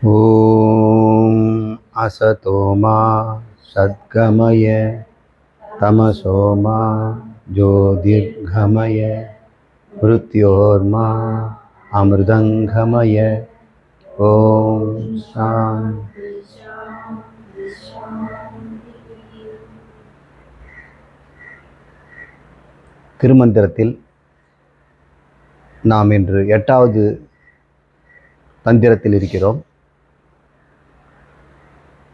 ॐ असतो मा सद्गमय तमसो मा ज्योतिर्गमय मृत्योर्मा अमृतङ्गमय ॐ शान्ति। திருமந்திரத்தில் நாம் இன்று 8வது தந்திரத்தில் இருக்கிறோம்.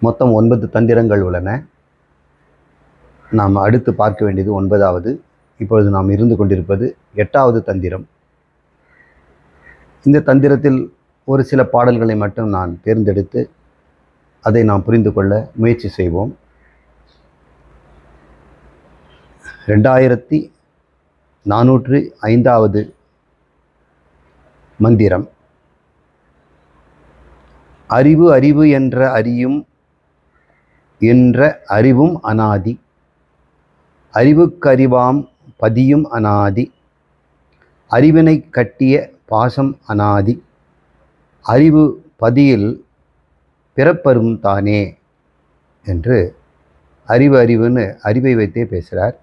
மொத்தம் 9 தந்திரங்கள் உள்ளன. நாம் அடுத்து பார்க்க வேண்டியது 9வது. இப்பொழுது நாம் இருந்து கொண்டிருப்பது 8வது தந்திரம். இந்த தந்திரத்தில் ஒரு சில பாடல்களை மட்டும் நான் தேர்ந்தெடுத்து அதை நாம் புரிந்து கொள்ள முயற்சி செய்வோம். 2405வது மந்திரம். அறிவு அறிவு என்ற அறிவும் அனாதி, அறிவுக்கறிவாம் பதியும் அனாதி, அறிவினை கட்டிய பாசம் அனாதி, அறிவு பதியில் பிறப்பரும் தானே என்று அறிவுன்னு அறிவை வைத்தே பேசுகிறார்.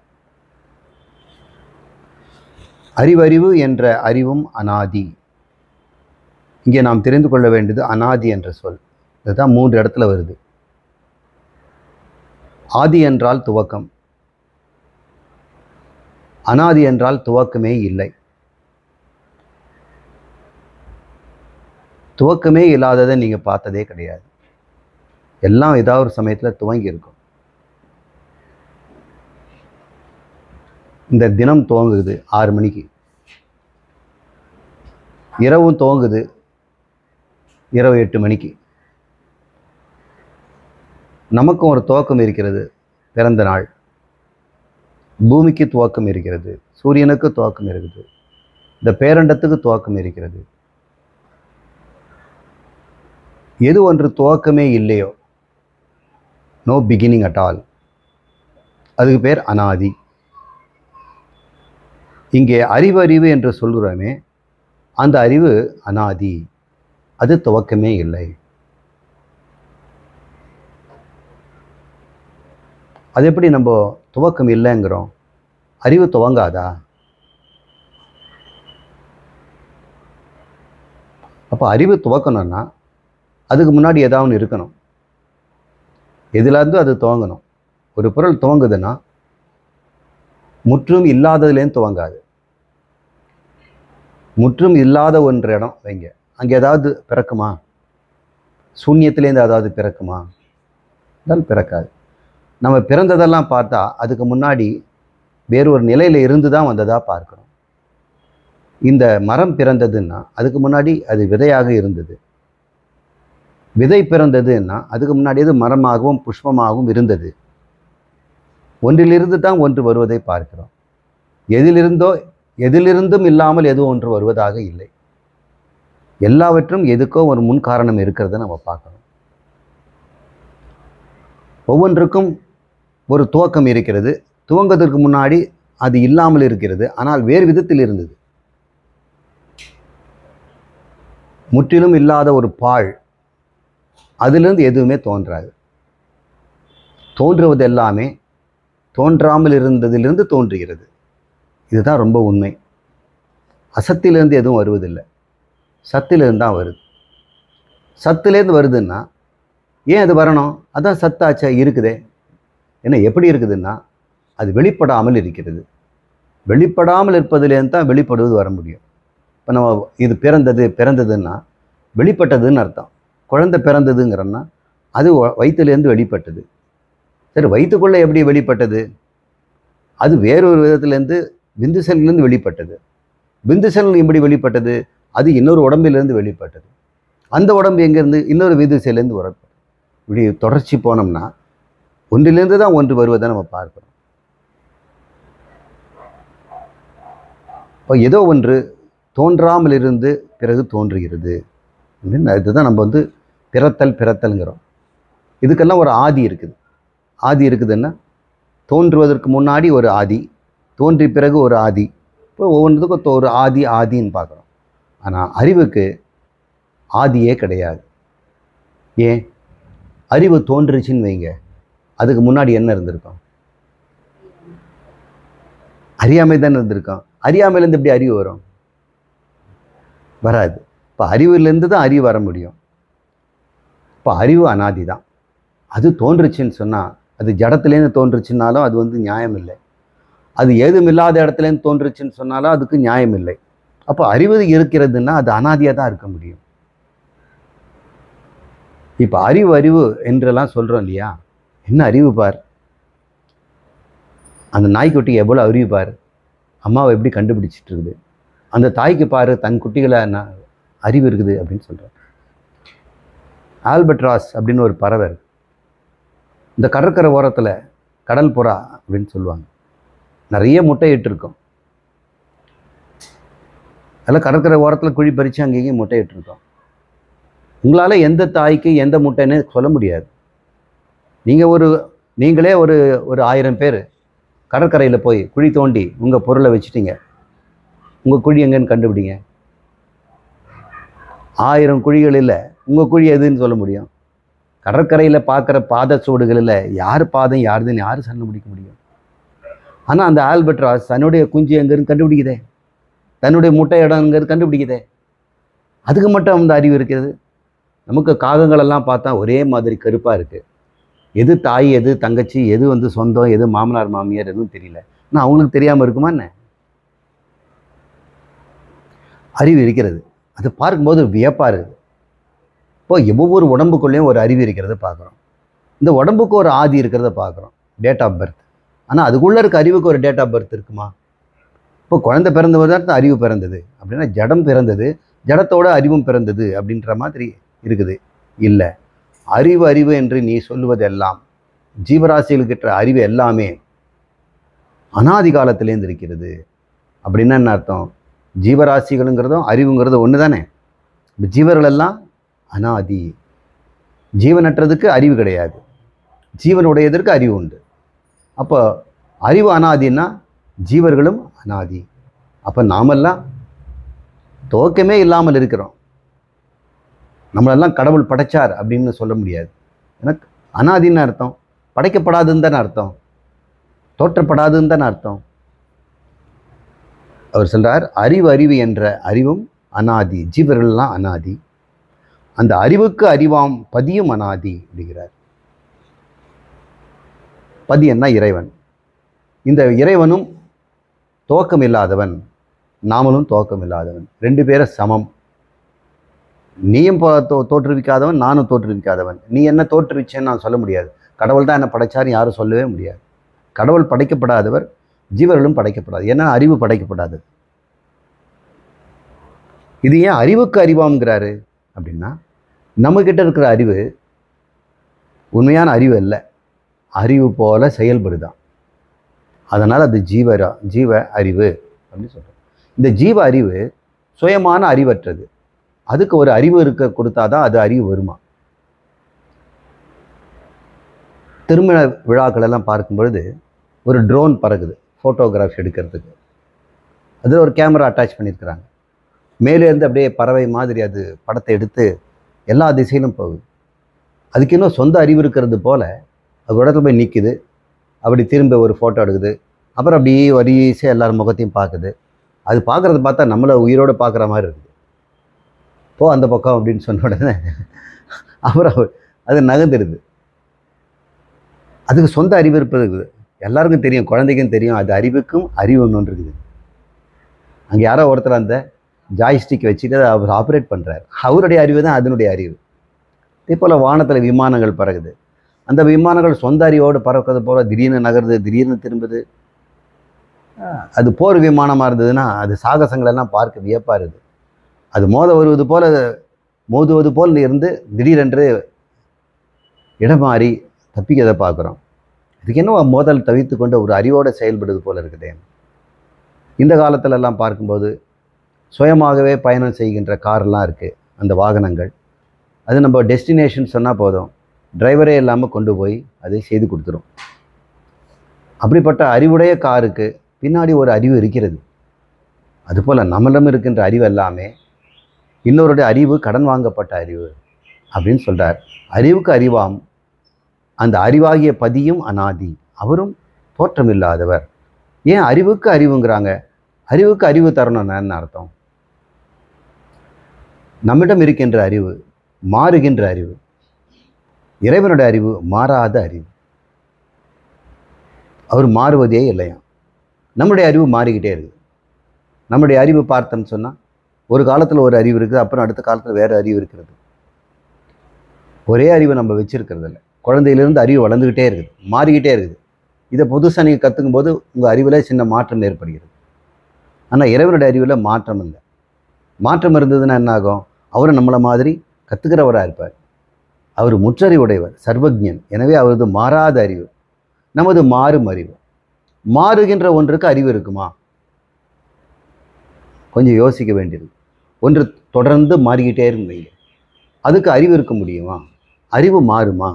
அறிவறிவு என்ற அறிவும் அனாதி. இங்கே நாம் தெரிந்து கொள்ள வேண்டியது அனாதி என்ற சொல். இதுதான் 3 இடத்துல வருது. ஆதி என்றால் துவக்கம், அனாதி என்றால் துவக்கமே இல்லை. துவக்கமே இல்லாததை நீங்கள் பார்த்ததே கிடையாது. எல்லாம் ஏதாவது ஒரு சமயத்தில் துவங்கி இருக்கும். இந்த தினம் துவங்குது 6 மணிக்கு, இரவும் துவங்குது இரவு 8 மணிக்கு. நமக்கும் ஒரு துவக்கம் இருக்கிறது. பிறந்த நாள். பூமிக்கு துவக்கம் இருக்கிறது, சூரியனுக்கு துவக்கம் இருக்குது, இந்த பேரண்டத்துக்கு துவக்கம் இருக்கிறது. எது ஒன்று துவக்கமே இல்லையோ, நோ பிகினிங் அட் ஆல், அதுக்கு பேர் அனாதி. இங்கே அறிவு என்று சொல்கிறோமே, அந்த அறிவு அனாதி, அது துவக்கமே இல்லை. அது எப்படி நம்ம துவக்கம் இல்லைங்கிறோம்? அறிவு துவங்காதா? அப்போ அறிவு துவக்கணும்னா அதுக்கு முன்னாடி ஏதாவது இருக்கணும். எதுலேருந்து அது துவங்கணும். ஒரு பொருள் துவங்குதுன்னா முற்றும் இல்லாததுலேருந்து துவங்காது. முற்றும் இல்லாத ஒன்று இடம் வைங்க, அங்கே ஏதாவது பிறக்குமா? சூன்யத்திலேருந்து ஏதாவது பிறக்குமா? தான் பிறக்காது. நம்ம பிறந்ததெல்லாம் பார்த்தா அதுக்கு முன்னாடி வேறு ஒரு நிலையில் இருந்து தான் வந்ததாக பார்க்கணும். இந்த மரம் பிறந்ததுன்னா அதுக்கு முன்னாடி அது விதையாக இருந்தது. விதை பிறந்ததுன்னா அதுக்கு முன்னாடி அது மரமாகவும் புஷ்பமாகவும் இருந்தது. ஒன்றிலிருந்து தான் ஒன்று வருவதை பார்க்கிறோம். எதிலிருந்தும் இல்லாமல் எதுவும் ஒன்று வருவதாக இல்லை. எல்லாவற்றும் எதுக்கோ ஒரு முன் காரணம் இருக்கிறத நம்ம பார்க்கணும். ஒவ்வொன்றுக்கும் ஒரு துவக்கம் இருக்கிறது. துவங்குவதற்கு முன்னாடி அது இல்லாமல் இருக்கிறது, ஆனால் வேறு விதத்தில் இருந்தது. முற்றிலும் இல்லாத ஒரு பாழ், அதிலிருந்து எதுவுமே தோன்றாது. தோன்றுவது எல்லாமே தோன்றாமல் இருந்ததிலிருந்து தோன்றுகிறது. இதுதான் ரொம்ப உண்மை. அசத்திலிருந்து எதுவும் வருவதில்லை, சத்திலிருந்து தான் வருது. சத்துலேருந்து வருதுன்னா ஏன் அது வரணும்? அதான் சத்தாச்சா இருக்குதே. ஏன்னா எப்படி இருக்குதுன்னா அது வெளிப்படாமல் இருக்கிறது. வெளிப்படாமல் இருப்பதுலேருந்து தான் வெளிப்படுவது வர முடியும். இப்போ நம்ம இது பிறந்ததுன்னா வெளிப்பட்டதுன்னு அர்த்தம். குழந்தை பிறந்ததுங்கிறோன்னா அது வயிற்றுலேருந்து வெளிப்பட்டது. சரி, வயிற்றுக்குள்ளே எப்படி வெளிப்பட்டது? அது வேறொரு விதத்துலேருந்து விந்து செல்லிலேருந்து வெளிப்பட்டது. விந்து செல் எப்படி வெளிப்பட்டது? அது இன்னொரு உடம்பிலிருந்து வெளிப்பட்டது. அந்த உடம்பு எங்கேருந்து? இன்னொரு விந்து செல்லேருந்து வரப்பட்டது. இப்படி தொடர்ச்சி போனோம்னா ஒன்றிலிருந்து தான் ஒன்று வருவதை நம்ம பார்க்கிறோம். இப்போ ஏதோ ஒன்று தோன்றாமல் இருந்து பிறகு தோன்றுகிறது. இதுதான் நம்ம பிறத்தல்ங்கிறோம். இதுக்கெல்லாம் ஒரு ஆதி இருக்குது. ஆதி இருக்குதுன்னா தோன்றுவதற்கு முன்னாடி ஒரு ஆதி, தோன்றி பிறகு ஒரு ஆதி. இப்போ ஒவ்வொன்றுக்கும் ஒரு ஆதின்னு பார்க்குறோம். ஆனால் அறிவுக்கு ஆதியே கிடையாது. ஏன்? அறிவு தோன்றுச்சுன்னு வைங்க, அதுக்கு முன்னாடி என்ன இருந்திருக்கும்? அறியாமை தானே இருந்திருக்கும். அறியாமையிலேருந்து எப்படி அறிவு வரும்? வராது. இப்போ அறிவுலேருந்து தான் அறிவு வர முடியும். இப்போ அறிவு அனாதி தான். அது தோன்றுச்சுன்னு சொன்னால், அது ஜடத்துலேருந்து தோன்றுச்சுன்னாலும் அது வந்து நியாயம் இல்லை. அது ஏதும் இல்லாத இடத்துலேருந்து தோன்றுச்சுன்னு சொன்னாலும் அதுக்கு நியாயம் இல்லை. அப்போ அறிவு இருக்கிறதுன்னா அது அனாதியாக தான் இருக்க முடியும். இப்போ அறிவு அறிவு என்றெல்லாம் சொல்கிறோம் இல்லையா? என்ன அறிவு பார், அந்த நாய்க்குட்டிக்கு எவ்வளோ அறிவு பார், அம்மாவை எப்படி கண்டுபிடிச்சிட்டு இருக்குது. அந்த தாய்க்கு பாரு, தன் குட்டிகளை அறிவு இருக்குது அப்படின்னு சொல்கிறார். ஆல்பட்ராஸ் அப்படின்னு ஒரு பறவை, இந்த கடற்கரை ஓரத்தில் கடல் புறா அப்படின்னு சொல்லுவாங்க, நிறைய முட்டையிட்டு இருக்கும். அதெல்லாம் கடற்கரை ஓரத்தில் குழி பறித்து அங்கேயும் முட்டையிட்டு இருக்கோம். உங்களால் எந்த தாய்க்கு எந்த முட்டைன்னு சொல்ல முடியாது. நீங்களே ஒரு 1000 பேர் கடற்கரையில் போய் குழி தோண்டி உங்கள் பொருளை வச்சுட்டீங்க, உங்கள் குழி எங்கன்னு கண்டுபிடிங்க. 1000 குழிகள் இல்லை, உங்கள் குழி எதுன்னு சொல்ல முடியும்? கடற்கரையில் பார்க்குற பாத சூடுகளில் யார் பாதம் யாருதுன்னு யார் கண்டுபிடிக்க முடியும்? ஆனால் அந்த ஆல்பட்ராஸ் தன்னுடைய குஞ்சு எங்கேருந்து கண்டுபிடிக்குதே, தன்னுடைய முட்டை இடங்கிறது கண்டுபிடிக்குதே. அதுக்கு மட்டும் அந்த அறிவு இருக்கிறது. நமக்கு காகங்களெல்லாம் பார்த்தா ஒரே மாதிரி கருப்பாக இருக்குது. எது தாய், எது தங்கச்சி, எது வந்து சொந்தம், எது மாமனார் மாமியார், எதுவும் தெரியல. ஆனால் அவங்களுக்கு தெரியாமல் இருக்குமா என்ன? அறிவு இருக்கிறது. அது பார்க்கும்போது வியப்பாக இருக்குது. இப்போ ஒவ்வொரு உடம்புக்குள்ளேயும் ஒரு அறிவு இருக்கிறத பார்க்குறோம். இந்த உடம்புக்கு ஒரு ஆதி இருக்கிறத பார்க்குறோம், டேட் ஆஃப் பர்த். ஆனால் அதுக்குள்ளே இருக்க அறிவுக்கு ஒரு டேட் ஆஃப் பர்த் இருக்குமா? இப்போ குழந்தை பிறந்தவர் தான் அறிவு பிறந்தது அப்படின்னா ஜடம் பிறந்தது, ஜடத்தோட அறிவும் பிறந்தது அப்படின்ற மாதிரி இருக்குது. இல்லை, அறிவு அறிவு என்று நீ சொல்லுவதெல்லாம், ஜீவராசிகளுக்கிட்ட அறிவு எல்லாமே அனாதி காலத்திலேருந்து இருக்கிறது. அப்படின்னா என்ன அர்த்தம்? ஜீவராசிகளுங்கிறதும் அறிவுங்கிறது ஒன்று தானே. ஜீவர்கள் எல்லாம் அனாதி. ஜீவனற்றதுக்கு அறிவு கிடையாது, ஜீவனுடையதற்கு அறிவு உண்டு. அப்போ அறிவு அனாதின்னா ஜீவர்களும் அனாதி. அப்போ நாமெல்லாம் துவக்கமே இல்லாமல் இருக்கிறோம். நம்மளெல்லாம் கடவுள் படைச்சார் அப்படின்னு சொல்ல முடியாது. எனக்கு அனாதின்னு அர்த்தம் படைக்கப்படாதுன்னு தானே அர்த்தம், தோற்றப்படாதுன்னு தானே அர்த்தம். அவர் சொல்றார், அறிவு அறிவு என்ற அறிவும் அனாதி, ஜீவர்கள்லாம் அனாதி, அந்த அறிவுக்கு அறிவாம் பதியும் அனாதி அப்படிங்கிறார். பதி என்ன? இறைவன். இந்த இறைவனும் துவக்கம் இல்லாதவன், நாமளும் துவக்கம் இல்லாதவன், 2 பேரும் சமம். நீயும் தோற்றுவிக்காதவன், நானும் தோற்றுவிக்காதவன். நீ என்ன தோற்றுவிச்சேன்னு நான் சொல்ல முடியாது. கடவுள் தான் என்ன படைச்சார்னு யாரும் சொல்லவே முடியாது. கடவுள் படைக்கப்படாதவர், ஜீவர்களும் படைக்கப்படாது. ஏன்னா அறிவு படைக்கப்படாதது. இது ஏன் அறிவுக்கு அறிவாம்ங்கிறாரு அப்படின்னா, நம்மக்கிட்ட இருக்கிற அறிவு உண்மையான அறிவு இல்லை, அறிவு போல செயல்படுதான். அதனால் அது ஜீவ அறிவு அப்படின்னு சொல்கிறோம். இந்த ஜீவ அறிவு சுயமான அறிவற்றது. அதுக்கு ஒரு அறிவு கொடுத்தாதான் அது அறிவு வருமா? திருமண விழாக்கள் எல்லாம் பார்க்கும் பொழுது ஒரு ட்ரோன் பறக்குது ஃபோட்டோகிராஃபி எடுக்கிறதுக்கு. அதில் ஒரு கேமரா அட்டாச் பண்ணியிருக்கிறாங்க. மேலேருந்து அப்படியே பறவை மாதிரி அது படத்தை எடுத்து எல்லா திசையிலும் போகுது. அதுக்கு இன்னும் சொந்த அறிவு இருக்கிறது போல் அது இடத்துல போய் நிற்குது. அப்படி திரும்ப ஒரு ஃபோட்டோ எடுக்குது. அப்புறம் அப்படியே வரிசையாக எல்லாரும் முகத்தையும் பார்க்குது. அது பார்க்குறது பார்த்தா நம்மளை உயிரோடு பார்க்குற மாதிரி இருக்குது. போ அந்த பக்கம் அப்படின்னு சொன்ன உடனே அப்புறம் அது நகர்ந்துடுது. அதுக்கு சொந்த அறிவு இருப்பது இருக்குது. எல்லாருக்கும் தெரியும், குழந்தைக்கும் தெரியும், அது அறிவுக்கும் அறிவு ஒன்று இருக்குது. அங்கே யாரோ ஒருத்தர் அந்த ஜாய்ஸ்டிக் வச்சுட்டு அவர் ஆப்ரேட் பண்ணுறார். அவருடைய அறிவு தான் அதனுடைய அறிவு. இதே போல் வானத்தில் விமானங்கள் பறகுது. அந்த விமானங்கள் சொந்த அறிவோடு பறக்கிறது போல் திடீர்னு நகருது, திடீர்னு திரும்புது. அது போர் விமானமாக இருந்ததுன்னா அது சாகசங்களெல்லாம் பார்க்க வியப்பாக இருக்குது. அது மோதுவது போல் இருந்து திடீரென்று இடம் மாறி தப்பிக்கதை பார்க்குறோம். இதுக்கு என்ன மோதல் தவிர்த்து கொண்டு ஒரு அறிவோடு செயல்படுவது போல் இருக்குதே. இந்த காலத்திலெல்லாம் பார்க்கும்போது சுயமாகவே பயணம் செய்கின்ற கார்லாம் இருக்குது, அந்த வாகனங்கள். அது நம்ம டெஸ்டினேஷன் சொன்னால் போதும், டிரைவரே இல்லாமல் கொண்டு போய் அதை செய்து கொடுத்துரும். அப்படிப்பட்ட அறிவுடைய காருக்கு பின்னாடி ஒரு அறிவு இருக்கிறது. அதுபோல் நம்மளிடம் இருக்கின்ற அறிவு எல்லாமே இன்னொருடைய அறிவு, கடன் வாங்கப்பட்ட அறிவு. அப்படின்னு சொல்கிறார். அறிவுக்கு அறிவாம், அந்த அறிவாகிய பதியும் அனாதி, அவரும் தோற்றமில்லாதவர். ஏன் அறிவுக்கு அறிவுங்கிறாங்க? அறிவுக்கு அறிவு தரணும்னு அர்த்தம். நம்மிடம் இருக்கின்ற அறிவு மாறுகின்ற அறிவு, இறைவனுடைய அறிவு மாறாத அறிவு. அவர் மாறுவதே இல்லையா. நம்முடைய அறிவு மாறிக்கிட்டே இருக்குது. நம்முடைய அறிவு பார்த்தோம்னு சொன்னால் ஒரு காலத்தில் ஒரு அறிவு இருக்குது, அப்புறம் அடுத்த காலத்தில் வேறு அறிவு இருக்கிறது. ஒரே அறிவை நம்ம வச்சுருக்கிறது இல்லை. குழந்தையிலேருந்து அறிவு வளர்ந்துக்கிட்டே இருக்குது, மாறிக்கிட்டே இருக்குது. இதை புதுசாக நீங்கள் கற்றுக்கும் போது உங்கள் அறிவில் சின்ன மாற்றம் ஏற்படுகிறது. ஆனால் இறைவனுடைய அறிவில் மாற்றம் இல்லை. மாற்றம் இருந்ததுன்னா என்ன ஆகும்? அவரும் நம்மளை மாதிரி கற்றுக்கிறவராக இருப்பார். அவர் முற்றறிவுடையவர், சர்வஜன். எனவே அவரது மாறாத அறிவு, நமது மாறும் அறிவு. மாறுகின்ற ஒன்றுக்கு அறிவு இருக்குமா? கொஞ்சம் யோசிக்க வேண்டியது. ஒன்று தொடர்ந்து மாறிக்கிட்டே இருந்தீங்க, அதுக்கு அறிவு இருக்க முடியுமா? அறிவு மாறுமா?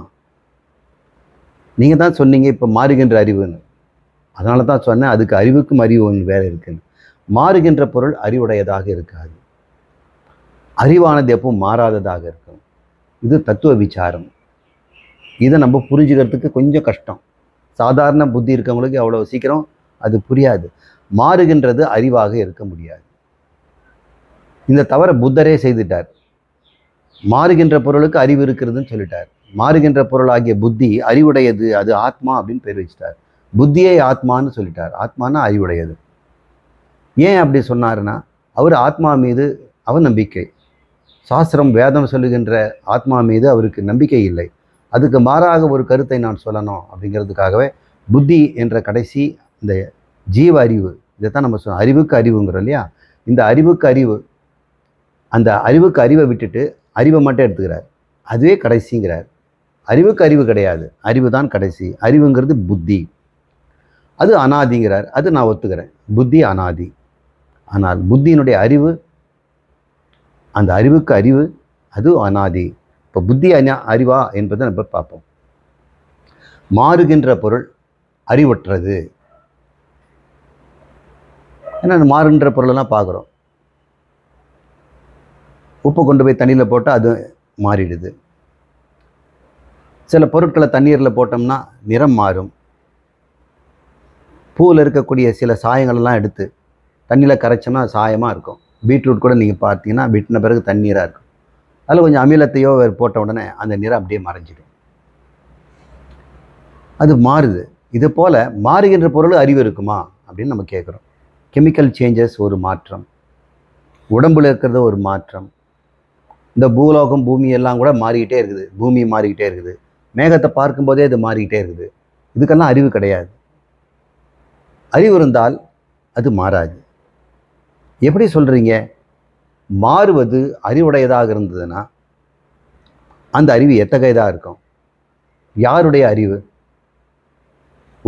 நீங்கள் தான் சொன்னீங்க இப்போ மாறுகின்ற அறிவுன்னு. அதனால தான் சொன்னேன் அதுக்கு அறிவுக்கும் அறிவு ஒன்று வேறு இருக்குன்னு. மாறுகின்ற பொருள் அறிவுடையதாக இருக்காது. அறிவானது எப்பவும் மாறாததாக இருக்கும். இது தத்துவ விசாரம். இதை நம்ம புரிஞ்சுக்கிறதுக்கு கொஞ்சம் கஷ்டம். சாதாரண புத்தி இருக்கவங்களுக்கு அவ்வளோ சீக்கிரம் அது புரியாது. மாறுகின்றது அறிவாக இருக்க முடியாது. இந்த தவறை புத்தரே செய்துட்டார். மாறுகின்ற பொருளுக்கு அறிவு இருக்கிறதுன்னு சொல்லிட்டார். மாறுகின்ற பொருளாகிய புத்தி அறிவுடையது, அது ஆத்மா அப்படின்னு பேர் வச்சிட்டார். புத்தியை ஆத்மான்னு சொல்லிட்டார். ஆத்மானா அறிவுடையது. ஏன் அப்படி சொன்னாருன்னா, அவர் ஆத்மா மீது அவர் நம்பிக்கை, சாஸ்திரம் வேதம் சொல்லுகின்ற ஆத்மா மீது அவருக்கு நம்பிக்கை இல்லை. அதுக்கு மாறாக ஒரு கருத்தை நான் சொல்லணும் அப்படிங்கிறதுக்காகவே புத்தி என்ற கடைசி இந்த ஜீவ அறிவு, இதைத்தான் நம்ம சொன்னோம் அறிவுக்கு அறிவுங்கிறோம் இல்லையா. இந்த அறிவுக்கு அறிவு, அந்த அறிவுக்கு அறிவை விட்டுட்டு அறிவை மட்டும் எடுத்துக்கிறார். அதுவே கடைசிங்கிறார். அறிவுக்கு அறிவு கிடையாது, அறிவு தான் கடைசி. அறிவுங்கிறது புத்தி, அது அனாதிங்கிறார். அது நான் ஒத்துக்கிறேன், புத்தி அனாதி. ஆனால் புத்தியினுடைய அறிவு, அந்த அறிவுக்கு அறிவு, அது அனாதி. இப்போ புத்தி அறிவா என்பதை நம்ம பார்ப்போம். மாறுகின்ற பொருள் அறிவற்றது. ஏன்னா மாறுகின்ற பொருளெல்லாம் பார்க்குறோம். உப்பு கொண்டு போய் தண்ணியில் போட்டால் அது மாறிடுது. சில பொருட்களை தண்ணீரில் போட்டோம்னா நிறம் மாறும். பூவில் இருக்கக்கூடிய சில சாயங்களெல்லாம் எடுத்து தண்ணியில் கரைச்சோம்னா சாயமாக இருக்கும். பீட்ரூட் கூட நீங்கள் பார்த்தீங்கன்னா வெட்டின பிறகு தண்ணீராக இருக்கும். அதில் கொஞ்சம் அமிலத்தையோ போட்ட உடனே அந்த நிறம் அப்படியே மறைஞ்சிடும். அது மாறுது. இது போல் மாறுகின்ற பொருள் அறிவு இருக்குமா அப்படின்னு நம்ம கேட்குறோம். கெமிக்கல் சேஞ்சஸ் ஒரு மாற்றம், உடம்புல இருக்கிறது ஒரு மாற்றம். இந்த பூலோகம் பூமி எல்லாம் கூட மாறிக்கிட்டே இருக்குது. பூமி மாறிக்கிட்டே இருக்குது. மேகத்தை பார்க்கும்போதே அது மாறிக்கிட்டே இருக்குது. இதுக்கெல்லாம் அறிவு கிடையாது. அறிவு இருந்தால் அது மாறாது. எப்படி சொல்கிறீங்க? மாறுவது அறிவுடையதாக இருந்ததுன்னா அந்த அறிவு எத்தகையதாக இருக்கும்? யாருடைய அறிவு?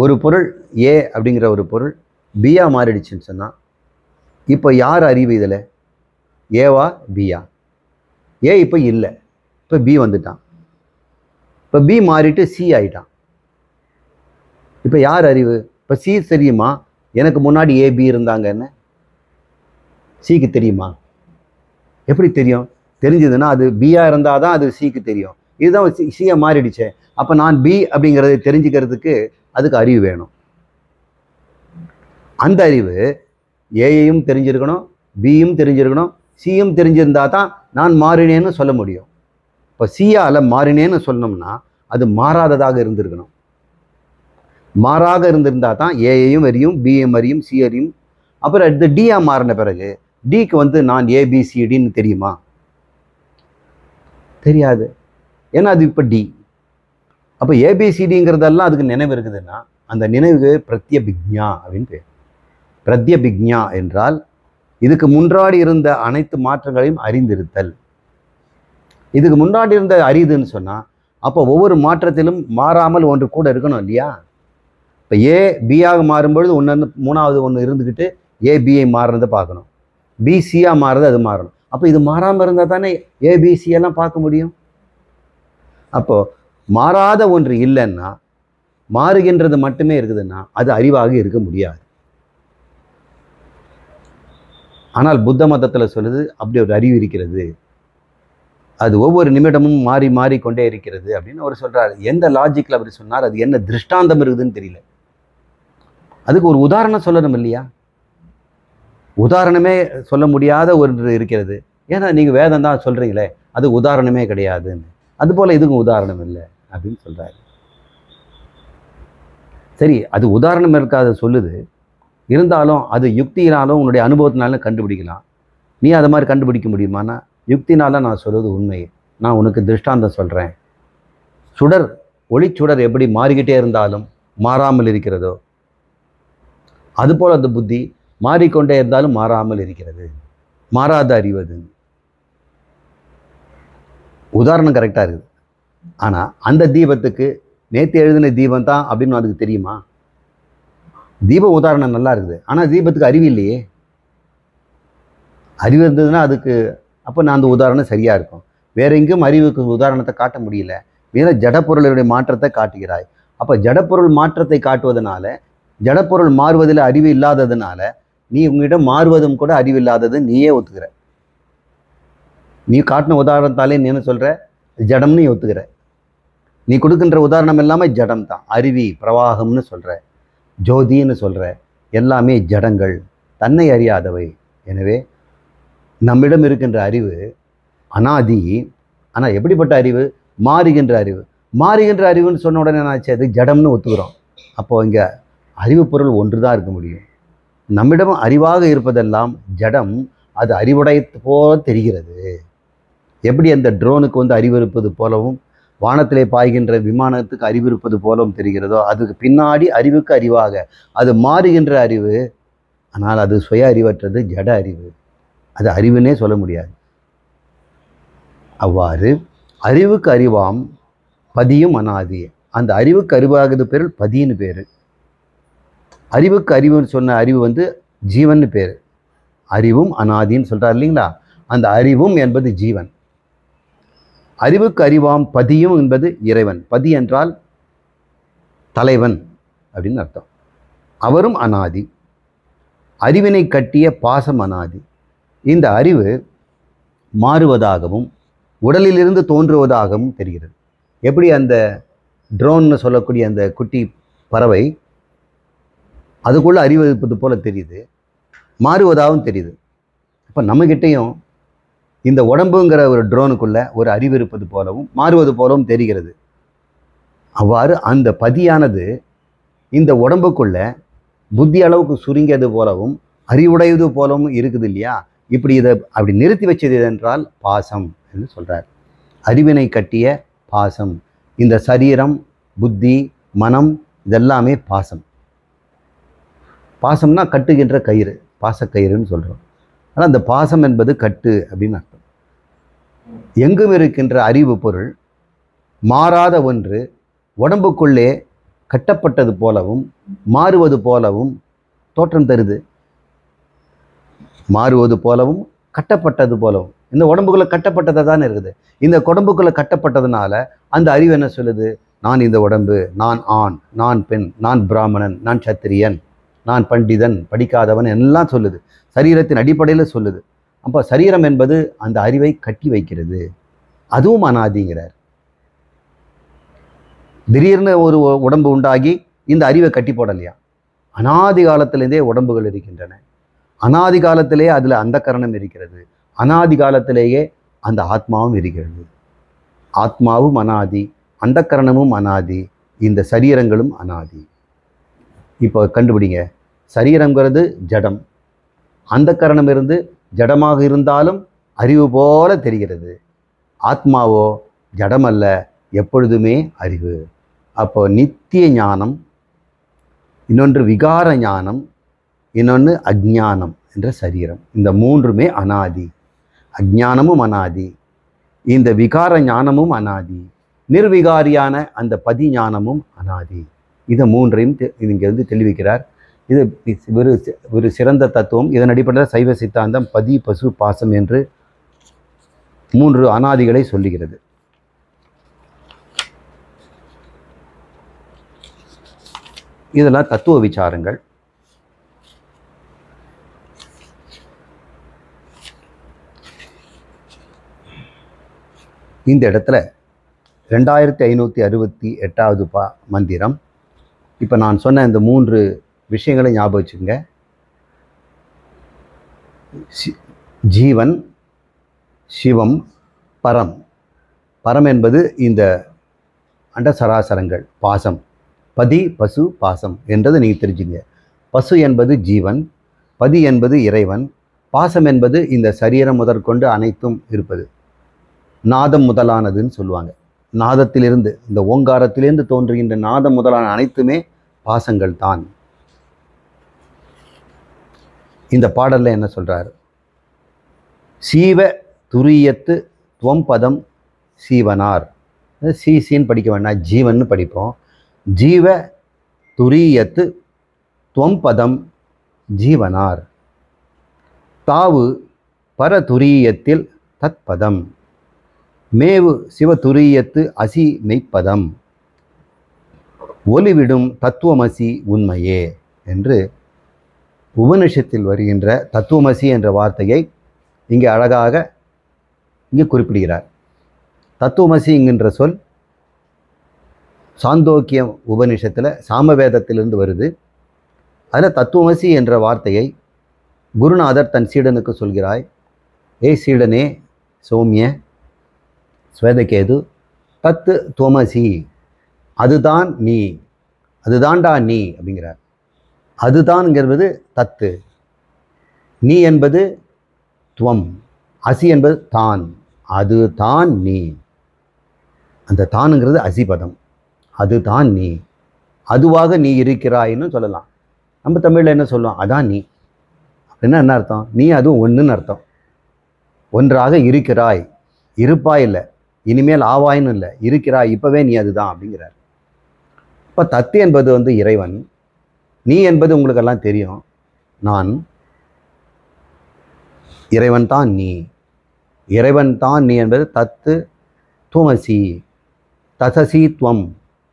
ஒரு பொருள் ஏ அப்படிங்கிற ஒரு பொருள் பியா மாறிடுச்சுன்னு சொன்னால் இப்போ யார் அறிவு இதில்? ஏவா பியா? ஏ இப்போ இல்லை, இப்போ பி வந்துட்டான். இப்போ பி மாறிட்டு சி ஆயிட்டான். இப்போ யார் அறிவு? இப்போ சி தெரியுமா எனக்கு முன்னாடி ஏ பி இருந்தாங்கன்னு? சிக்கு தெரியுமா? எப்படி தெரியும்? தெரிஞ்சதுன்னா அது பியா இருந்தால் தான் அது சிக்கு தெரியும். இதுதான் சியை மாறிடுச்சே. அப்போ நான் பி அப்படிங்கிறத தெரிஞ்சுக்கிறதுக்கு அதுக்கு அறிவு வேணும். அந்த அறிவு ஏயையும் தெரிஞ்சிருக்கணும், பியும் தெரிஞ்சிருக்கணும், சியும் தெரிஞ்சிருந்தா தான் நான் மாறினேன்னு சொல்ல முடியும். இப்போ சியால் மாறினேன்னு சொன்னோம்னா அது மாறாததாக இருந்திருக்கணும். மாறாக இருந்திருந்தா தான் ஏயையும் அறியும், பியும் அறியும், சி அறியும். அப்புறம் இது டியா மாறின பிறகு டிக்கு வந்து நான் ஏபிசிடின்னு தெரியுமா? தெரியாது. ஏன்னா அது இப்போ டி. அப்போ ஏபிசிடிங்கிறதெல்லாம் அதுக்கு நினைவு இருக்குதுன்னா அந்த நினைவுக்கு பிரத்யபிக்ஞா அப்படின்னு பேர். பிரத்யபிக்ஞா என்றால் இதுக்கு முன்னாடி இருந்த அனைத்து மாற்றங்களையும் அறிந்திருத்தல். இதுக்கு முன்னாடி இருந்த அறிதுன்னு சொன்னால் அப்போ ஒவ்வொரு மாற்றத்திலும் மாறாமல் ஒன்று கூட இருக்கணும் இல்லையா? இப்போ ஏ பியாக மாறும்பொழுது ஒன்று மூணாவது ஒன்று இருந்துக்கிட்டு ஏபிஐ மாறுறதை பார்க்கணும். பிசியாக மாறுறது அது மாறணும். அப்போ இது மாறாமல் இருந்தால் தானே ஏபிசியெல்லாம் பார்க்க முடியும். அப்போது மாறாத ஒன்று இல்லைன்னா, மாறுகின்றது மட்டுமே இருக்குதுன்னா அது அறிவாக இருக்க முடியாது. ஆனால் புத்த மதத்தில் சொல்லுது அப்படி ஒரு அறிவு இருக்கிறது. அது ஒவ்வொரு நிமிடமும் மாறி மாறிக்கொண்டே இருக்கிறது அப்படின்னு அவர் சொல்கிறார். எந்த லாஜிக்கில் அவர் சொன்னார், அது என்ன திருஷ்டாந்தம் இருக்குதுன்னு தெரியல. அதுக்கு ஒரு உதாரணம் சொல்லணும் இல்லையா? உதாரணமே சொல்ல முடியாத ஒன்று இருக்கிறது. ஏன்னா நீங்கள் வேதம் தான் சொல்கிறீங்களே, அது உதாரணமே கிடையாதுன்னு. அதுபோல் இதுக்கும் உதாரணம் இல்லை அப்படின்னு சொல்கிறாரு. சரி, அது உதாரணம் இருக்காது சொல்லுது. இருந்தாலும் அது யுக்தியினாலும் உன்னுடைய அனுபவத்தினாலும் கண்டுபிடிக்கலாம். நீ அதை மாதிரி கண்டுபிடிக்க முடியுமானா, யுக்தினால நான் சொல்வது உண்மை. நான் உனக்கு திருஷ்டாந்தம் சொல்கிறேன். சுடர், ஒளிச்சுடர் எப்படி மாறிக்கிட்டே இருந்தாலும் மாறாமல் இருக்கிறதோ, அதுபோல் அந்த புத்தி மாறிக்கொண்டே இருந்தாலும் மாறாமல் இருக்கிறது. மாறாத அறிவது. உதாரணம் கரெக்டாக இருக்குது. ஆனால் அந்த தீபத்துக்கு நேற்று எழுதின தீபம் தான் அப்படின்னு அதுக்கு தெரியுமா? தீப உதாரணம் நல்லா இருக்குது, ஆனால் தீபத்துக்கு அறிவு இல்லையே. அறிவு இருந்ததுன்னா அதுக்கு அப்போ நான் அந்த உதாரணம் சரியாக இருக்கும். வேற எங்கேயும் அறிவுக்கு உதாரணத்தை காட்ட முடியல. வேற ஜடப்பொருளுடைய மாற்றத்தை காட்டுகிறாய். அப்போ ஜடப்பொருள் மாற்றத்தை காட்டுவதனால, ஜடப்பொருள் மாறுவதில் அறிவு இல்லாததுனால, நீ உன்னிடம் மாறுவதும் கூட அறிவு இல்லாதது நீயே ஒத்துக்கிற. நீ காட்டின உதாரணத்தாலே நீ என்ன சொல்கிற? ஜடம்னு நீ ஒத்துக்கிற. நீ கொடுக்கின்ற உதாரணம் எல்லாமே ஜடம் தான். அருவி, பிரவாகம்னு சொல்கிற, ஜோதின்னு சொல்கிற, எல்லாமே ஜடங்கள், தன்னை அறியாதவை. எனவே நம்மிடம் இருக்கின்ற அறிவு அனாதி. ஆனால் எப்படிப்பட்ட அறிவு? மாறுகின்ற அறிவு. மாறுகின்ற அறிவுன்னு சொன்ன உடனே என்னாச்சு? அது ஜடம்னு ஒத்துக்கிறோம். அப்போது இங்கே அறிவு பொருள் ஒன்று தான் இருக்க முடியும். நம்மிடம் அறிவாக இருப்பதெல்லாம் ஜடம். அது அறிவுடையது போல தெரிகிறது. எப்படி அந்த ட்ரோனுக்கு வந்து அறிவு இருப்பது போலவும், வானத்திலே பாய்கின்ற விமானத்துக்கு அறிவு இருப்பது போலவும் தெரிகிறதோ, அதுக்கு பின்னாடி அறிவுக்கு அறிவாக அது மாறுகின்ற அறிவு. ஆனால் அது சுய அறிவற்றது, ஜட அறிவு. அது அறிவுன்னே சொல்ல முடியாது. அவ்வாறு அறிவுக்கு அறிவாம் பதியும் அனாதி. அந்த அறிவுக்கு அறிவாகிறது பேர் பதின்னு பேர். அறிவுக்கு அறிவுன்னு சொன்ன அறிவு வந்து ஜீவன் பேர். அறிவும் அனாதின்னு சொல்கிறார் இல்லைங்களா? அந்த அறிவும் என்பது ஜீவன். அறிவுக்கு அறிவாம் பதியும் என்பது இறைவன். பதி என்றால் தலைவன் அப்படின்னு அர்த்தம். அவரும் அனாதி. அறிவினை கட்டிய பாசம் அனாதி. இந்த அறிவு மாறுவதாகவும் உடலிலிருந்து தோன்றுவதாகவும் தெரிகிறது. எப்படி அந்த ட்ரோன்னு சொல்லக்கூடிய அந்த குட்டி பறவை அதுக்குள்ளே அறிவு இருப்பது போல தெரியுது, மாறுவதாகவும் தெரியுது. அப்போ நம்மகிட்டையும் இந்த உடம்புங்கிற ஒரு ட்ரோனுக்குள்ளே ஒரு அறிவு இருப்பது போலவும் மாறுவது போலவும் தெரிகிறது. அவ்வாறு அந்த பதியானது இந்த உடம்புக்குள்ள புத்தி அளவுக்கு சுருங்கியது போலவும் அறிவுடையது போலவும் இருக்குது இல்லையா? இப்படி இதை அப்படி நிறுத்தி வச்சது என்றால் பாசம் என்று சொல்கிறார். அறிவினை கட்டிய பாசம். இந்த சரீரம், புத்தி, மனம் இதெல்லாமே பாசம். பாசம்னா கட்டுகின்ற கயிறு, பாசக்கயிறுன்னு சொல்கிறோம். ஆனால் அந்த பாசம் என்பது கட்டு அப்படின்னு அர்த்தம். எங்கும் இருக்கின்ற அறிவு பொருள் மாறாத ஒன்று உடம்புக்குள்ளே கட்டப்பட்டது போலவும் மாறுவது போலவும் தோற்றம் தருது. மாறுவது போலவும் கட்டப்பட்டது போலவும். இந்த உடம்புக்குள்ளே கட்டப்பட்டதை தானே இருக்குது. இந்த உடம்புக்குள்ளே கட்டப்பட்டதுனால அந்த அறிவு என்ன சொல்லுது? நான் இந்த உடம்பு, நான் ஆண், நான் பெண், நான் பிராமணன், நான் சத்திரியன், நான் பண்டிதன், படிக்காதவன் எல்லாம் சொல்லுது. சரீரத்தின் அடிப்படையில் சொல்லுது. அப்போ சரீரம் என்பது அந்த அறிவை கட்டி வைக்கிறது. அதுவும் அனாதிங்கிறார். திடீர்னு ஒரு உடம்பு உண்டாகி இந்த அறிவை கட்டி போடலையா? அனாதி காலத்திலேருந்தே உடம்புகள் இருக்கின்றன. அனாதி காலத்திலேயே அதில் அந்த கரணம் இருக்கிறது. அனாதி காலத்திலேயே அந்த ஆத்மாவும் இருக்கிறது. ஆத்மாவும் அனாதி, அந்த கரணமும் அனாதி, இந்த சரீரங்களும் அனாதி. இப்போ கண்டுபிடிங்க. சரீரங்கிறது ஜடம். அந்த கரணம் இருந்து ஜடமாக இருந்தாலும் அறிவு போல தெரிகிறது. ஆத்மாவோ ஜடமல்ல, எப்பொழுதுமே அறிவு. அப்போ நித்திய ஞானம், இன்னொன்று விகார ஞானம், இன்னொன்று அஜ்ஞானம் என்ற சரீரம். இந்த மூன்றுமே அனாதி. அஜ்ஞானமும் அனாதி, இந்த விகார ஞானமும் அனாதி, நிர்விகாரியான அந்த பதி ஞானமும் அனாதி. இதை மூன்றையும் இங்கே வந்து தெளிவிக்கிறார். இது ஒரு சிறந்த தத்துவம். இதன் அடிப்படையில் சைவ சித்தாந்தம் பதி, பசு, பாசம் என்று 3 அனாதிகளை சொல்லுகிறது. இதெல்லாம் தத்துவ விசாரங்கள். இந்த இடத்துல 2568வது மந்திரம். இப்போ நான் சொன்ன இந்த 3 விஷயங்களை ஞாபகம் வச்சுக்கோங்க. ஜீவன், சிவம், பரம். பரம் என்பது இந்த அண்ட சராசரங்கள், பாசம். பதி, பசு, பாசம் என்றதை நீங்கள் தெரிஞ்சுங்க. பசு என்பது ஜீவன், பதி என்பது இறைவன், பாசம் என்பது இந்த சரீரம் முதற்கொண்டு அனைத்தும் இருப்பது, நாதம் முதலானதுன்னு சொல்லுவாங்க. நாதத்திலிருந்து, இந்த ஓங்காரத்திலிருந்து தோன்றுகின்ற நாதம் முதலான அனைத்துமே பாசங்கள் தான். இந்த பாடலில் என்ன சொல்றாரு? சீவ துரியத்து துவம் பதம் சீவனார். சீசின்னு படிக்க வேண்டாம், ஜீவன்னு படிப்போம். ஜீவ துரியத்து துவம் பதம் ஜீவனார். தாவு பரதுரியத்தில் தத்பதம். மேவு சிவதுரியத்து அசி மெய்ப்பதம். ஒளிவிடும் தத்துவமசி உண்மையே என்று உபனிஷத்தில் வருகின்ற தத்துவமசி என்ற வார்த்தையை இங்கே அழகாக இங்கே குறிப்பிடுகிறார். தத்துவமசி என்கின்ற சொல் சாந்தோக்கியம் உபனிஷத்தில் சாமவேதத்திலிருந்து வருது. அதில் தத்துவமசி என்ற வார்த்தையை குருநாதர் தன் சீடனுக்கு சொல்கிறாய். ஏய் சீடனே, சௌமிய ஸ்வேதகேது, தத்து துவமசி, அதுதான் நீ, அதுதான்டா நீ அப்படிங்கிறார். அதுதான்ங்கிறது தத்து, நீ என்பது துவம், அசி என்பது தான், அது தான் நீ. அந்த தானுங்கிறது அசிபதம், அதுதான் நீ, அதுவாக நீ இருக்கிறாயின்னு சொல்லலாம். நம்ம தமிழில் என்ன சொல்லுவோம்? அதான் நீ அப்படின்னா என்ன அர்த்தம்? நீ அதுவும் ஒன்றுன்னு அர்த்தம். ஒன்றாக இருக்கிறாய், இருப்பாய் இல்லை, இனிமேல் ஆவாயின்னு இல்லை, இருக்கிறாய், இப்போவே நீ அதுதான் அப்படிங்கிறார். இப்போ தத்து என்பது இறைவன், நீ என்பது உங்களுக்கெல்லாம் தெரியும், நான். இறைவன் தான் நீ, இறைவன் தான் நீ என்பது தத்து துவமசி. தசசி துவம்,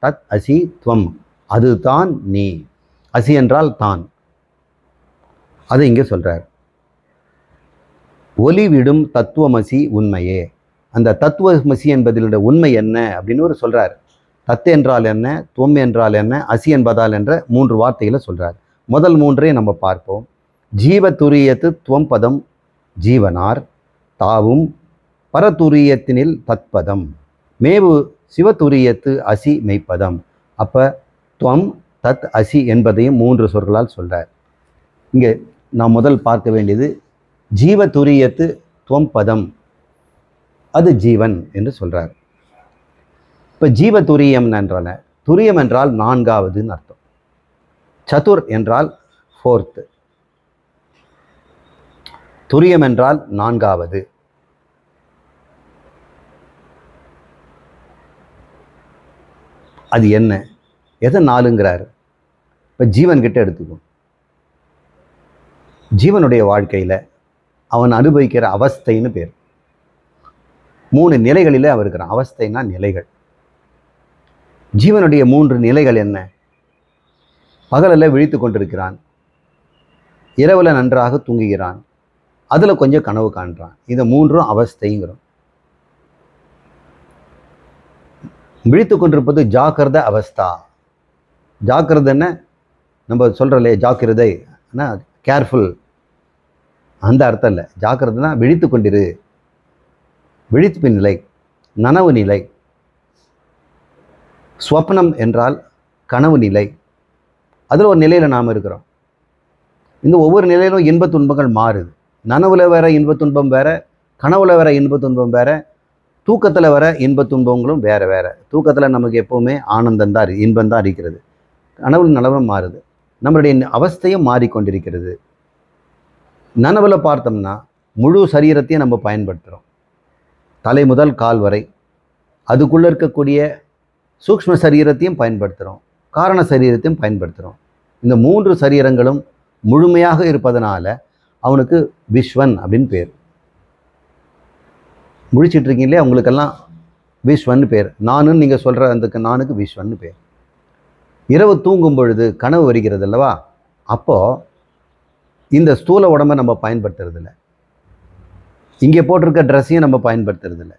தத் அசி துவம், அதுதான் நீ. அசி என்றால் தான். அதை இங்கே சொல்றார். ஒளிவிடும் தத்துவமசி உண்மையே. அந்த தத்துவமசி என்பதிலுடைய உண்மை என்ன அப்படின்னு ஒரு சொல்றார். தத்து என்றால் என்ன, துவம் என்றால் என்ன, அசி என்பதால் என்ற 3 வார்த்தைகளை சொல்றார். முதல் 3ஐயும் நம்ம பார்ப்போம். ஜீவ துரியத்து துவம் பதம் ஜீவனார். தாவும் பரதுரியத்தினில் தத்பதம். மேவு சிவதுரியத்து அசி மெய்ப்பதம். அப்போ துவம், தத், அசி என்பதையும் 3 சொற்களால் சொல்கிறார். இங்கே நாம் முதல் பார்க்க வேண்டியது ஜீவ துரியத்து துவம் பதம், அது ஜீவன் என்று சொல்கிறார். இப்போ ஜீவ துரியம் என்றால், துரியம் என்றால் 4வதுன்னு அர்த்தம். சதுர் என்றால் 4th, துரியம் என்றால் 4வது. அது என்ன, எதை 4ங்கிறார்? இப்போ ஜீவன்கிட்ட எடுத்துக்கும். ஜீவனுடைய வாழ்க்கையில் அவன் அனுபவிக்கிற அவஸ்தைன்னு பேர். 3 நிலைகளில் அவன் இருக்கிறான். அவஸ்தைன்னா நிலைகள். ஜீவனுடைய 3 நிலைகள் என்ன? பகலில் விழித்து கொண்டிருக்கிறான், இரவில் நன்றாக தூங்குகிறான், அதில் கொஞ்சம் கனவு காண்றான். இந்த 3ம் அவஸ்தைங்கிறோம். விழித்து கொண்டிருப்பது ஜாக்கிரத அவஸ்தா. ஜாக்கிரதைன்னு நம்ம சொல்கிறோம்லே, ஜாக்கிரதை கேர்ஃபுல், அந்த அர்த்தம் இல்லை. ஜாக்கிரதைனா விழித்து கொண்டிரு, விழிப்பு நிலை, நனவு நிலை. ஸ்வப்னம் என்றால் கனவு நிலை. அதில் ஒரு நிலையில் நாம் இருக்கிறோம். இந்த ஒவ்வொரு நிலையிலும் இன்ப துன்பங்கள் மாறுது. நனவுல வேற இன்ப துன்பம் வேற, கனவுல வேற இன்ப துன்பம் வேற, தூக்கத்தில் வர இன்ப துன்பங்களும் வேற வேற. தூக்கத்தில் நமக்கு எப்போவுமே ஆனந்தம் தான், இன்பம் தான் இருக்கிறது. கனவுல நனவும் மாறுது. நம்மளுடைய அவஸ்தையும் மாறிக்கொண்டிருக்கிறது. நனவுல பார்த்தோம்னா முழு சரீரத்தையும் நம்ம பயன்படுத்துகிறோம், தலை முதல் கால் வரை. அதுக்குள்ளே இருக்கக்கூடிய சூக்ஷ்ம சரீரத்தையும் பயன்படுத்துகிறோம், காரண சரீரத்தையும் பயன்படுத்துகிறோம். இந்த 3 சரீரங்களும் முழுமையாக இருப்பதனால அவனுக்கு விஸ்வன் அப்படின்னு பேர். முடிச்சிட்ருக்கீங்களே, அவங்களுக்கெல்லாம் விஸ்வன்னு பேர். நானுன்னு நீங்கள் சொல்கிற அந்த நானுக்கு விஸ்வன்னு பேர். இரவு தூங்கும் பொழுது கனவு வருகிறது அல்லவா, அப்போது இந்த ஸ்தூல உடம்பை நம்ம பயன்படுத்துறதில்ல, இங்கே போட்டிருக்க ட்ரெஸ்ஸையும் நம்ம பயன்படுத்துறதில்ல.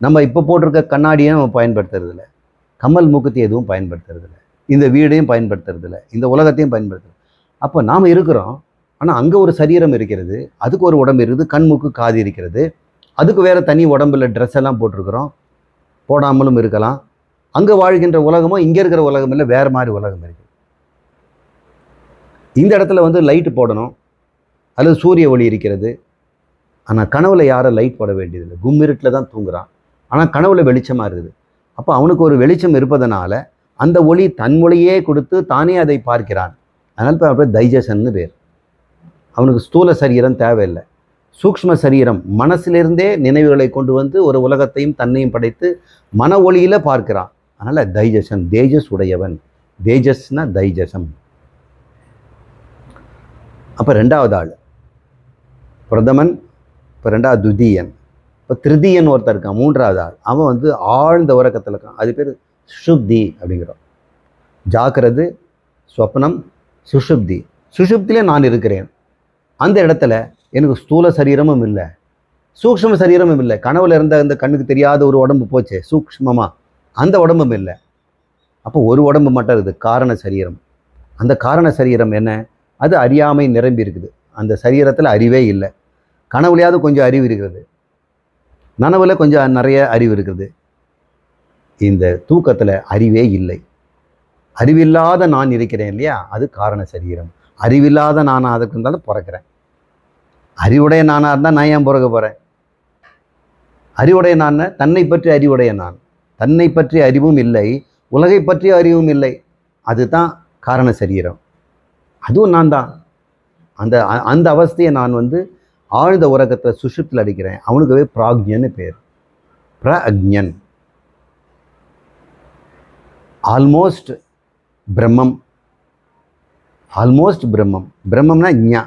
நம்ம இப்போ போட்டிருக்க கண்ணாடியை நம்ம பயன்படுத்துறதில்ல, கம்மல் மூக்குத்தி எதுவும் பயன்படுத்துறதில்ல, இந்த வீடையும் பயன்படுத்துறதில்ல, இந்த உலகத்தையும் பயன்படுத்துறது. அப்போ நாம் இருக்கிறோம், ஆனால் அங்கே ஒரு சரீரம் இருக்கிறது, அதுக்கு ஒரு உடம்பு இருக்குது, கண் மூக்கு காது இருக்கிறது, அதுக்கு வேறு தனி உடம்புல ட்ரெஸ் எல்லாம் போட்டிருக்கிறோம், போடாமலும் இருக்கலாம். அங்கே வாழ்கின்ற உலகமும் இங்கே இருக்கிற உலகம் இல்லை, வேறு மாதிரி உலகம் இருக்குது. இந்த இடத்துல வந்து லைட்டு போடணும் அல்லது சூரிய ஒளி இருக்கிறது. ஆனால் கனவுல யாரும் லைட் போட வேண்டியதில்லை, கும்மிருட்டில் தான் தூங்குறான். ஆனால் கனவுல வெளிச்சமாக இருக்குது. அப்போ அவனுக்கு ஒரு வெளிச்சம் இருப்பதனால அந்த ஒளி தன் ஒளியே கொடுத்து தானே அதை பார்க்கிறான். அதனால் இப்போ அப்படியே தைஜசன்னு பேர். அவனுக்கு ஸ்தூல சரீரம் தேவையில்லை, சூக்ஷ்ம சரீரம் மனசிலிருந்தே நினைவுகளை கொண்டு வந்து ஒரு உலகத்தையும் தன்னையும் படைத்து மன ஒளியில் பார்க்கிறான். அதனால் தைஜசன், தேஜஸ் உடையவன். தேஜஸ்னா தைஜசம். அப்போ ரெண்டாவது ஆள் பிரதமன், இப்போ ரெண்டாவது துதியன், இப்போ திருதியன் ஒருத்தர் இருக்கான், மூன்றாவது ஆள். அவன் வந்து ஆழ்ந்த உறக்கத்தில் இருக்கான். அது பேர் சுஷுப்தி அப்படிங்கிறோம். ஜாக்கிரது, ஸ்வப்னம், சுஷுப்தி. சுஷுப்தியிலே நான் இருக்கிறேன். அந்த இடத்துல எனக்கு ஸ்தூல சரீரமும் இல்லை, சூக்ஷ்ம சரீரமும் இல்லை. கனவுல இருந்த அந்த கண்ணுக்கு தெரியாத ஒரு உடம்பு போச்சு சூக்ஷ்மமாக, அந்த உடம்பும் இல்லை. அப்போ ஒரு உடம்பு மட்டும் இருக்குது, காரண சரீரம். அந்த காரண சரீரம் என்ன? அது அறியாமை நிரம்பி இருக்குது. அந்த சரீரத்தில் அறிவே இல்லை. கனவுலையாவது கொஞ்சம் அறிவு இருக்கிறது, நனவில் கொஞ்சம் நிறைய அறிவு இருக்குது. இந்த தூக்கத்தில் அறிவே இல்லை. அறிவில்லாத நான் இருக்கிறேன் இல்லையா, அது காரண சரீரம். அறிவில்லாத நானாக அதுக்கு இருந்தாலும் பிறக்கிறேன். அறிவுடைய நானாக இருந்தால் நான் ஏன் பிறக்க போகிறேன்? அறிவுடைய நான், தன்னை பற்றி அறிவுடைய நான். தன்னை பற்றி அறிவும் இல்லை, உலகை பற்றிய அறிவும் இல்லை. அதுதான் காரண சரீரம். அதுவும் நான் தான். அந்த அந்த அவஸ்தையை நான் வந்து ஆழ்ந்த உறக்கத்தில் சுஷுப்தியில் அடிக்கிறேன். அவனுக்குவே பிராக்ஞன்னு பேர். பிரஅக்ஞன், ஆல்மோஸ்ட் பிரம்மம். ஆல்மோஸ்ட் பிரம்மம். பிரம்மம்னா ஞா,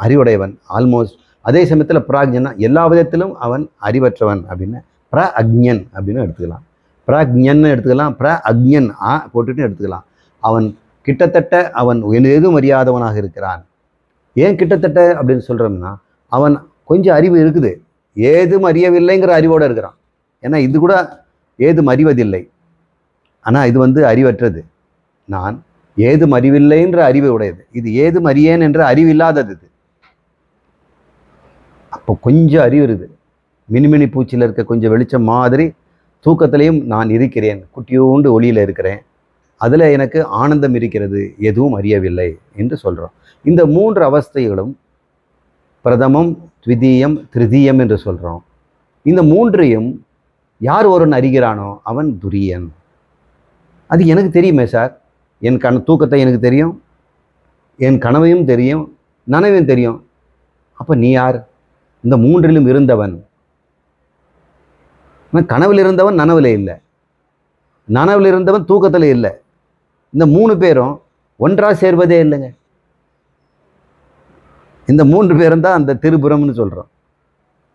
அறிவுடையவன். ஆல்மோஸ்ட். அதே சமயத்தில் பிராக்ஞனா எல்லா விதத்திலும் அவன் அறிவற்றவன் அப்படின்னு பிரஅக்ஞன் அப்படின்னு எடுத்துக்கலாம். பிரஅக்ஞன்னு எடுத்துக்கலாம், பிரஅக்ஞன் போட்டுட்டு எடுத்துக்கலாம். அவன் கிட்டத்தட்ட அவன் எதுவும் அறியாதவனாக இருக்கிறான். ஏன் கிட்டத்தட்ட அப்படின்னு சொல்கிறோம்னா, அவன் கொஞ்சம் அறிவு இருக்குது, ஏதும் அறியவில்லைங்கிற அறிவோடு இருக்கிறான். ஏன்னா இது கூட ஏதும் அறிவதில்லை, ஆனால் இது வந்து அறிவற்றது. நான் ஏதும் அறிவில்லைன்ற அறிவை உடையது, இது ஏதும் அறியேன் என்ற அறிவில்லாதது. இது அப்போ கொஞ்சம் அறிவு இருக்குது. மினிமினி பூச்சியில் இருக்க கொஞ்சம் வெளிச்சம் மாதிரி தூக்கத்திலையும் நான் இருக்கிறேன், குட்டியோண்டு ஒளியில் இருக்கிறேன். அதில் எனக்கு ஆனந்தம் இருக்கிறது, எதுவும் அறியவில்லை என்று சொல்கிறோம். இந்த மூன்று அவஸ்தைகளும் பிரதமம், த்விதீயம், திருதீயம் என்று சொல்கிறோம். இந்த மூன்றையும் யார் ஒருவன் அறிகிறானோ அவன் துரியன். அது எனக்கு தெரியுமே சார், என் தூக்கத்தை எனக்கு தெரியும், என் கனவையும் தெரியும், நனவையும் தெரியும். அப்போ நீ யார்? இந்த மூன்றிலும் இருந்தவன். கனவில் இருந்தவன் நனவில் இல்லை, நனவில் இருந்தவன் தூக்கத்தில் இல்லை. இந்த மூணு பேரும் ஒன்றாக சேர்வதே இல்லைங்க. இந்த மூன்று பேரும் தான் அந்த திருபுரம்னு சொல்கிறோம்.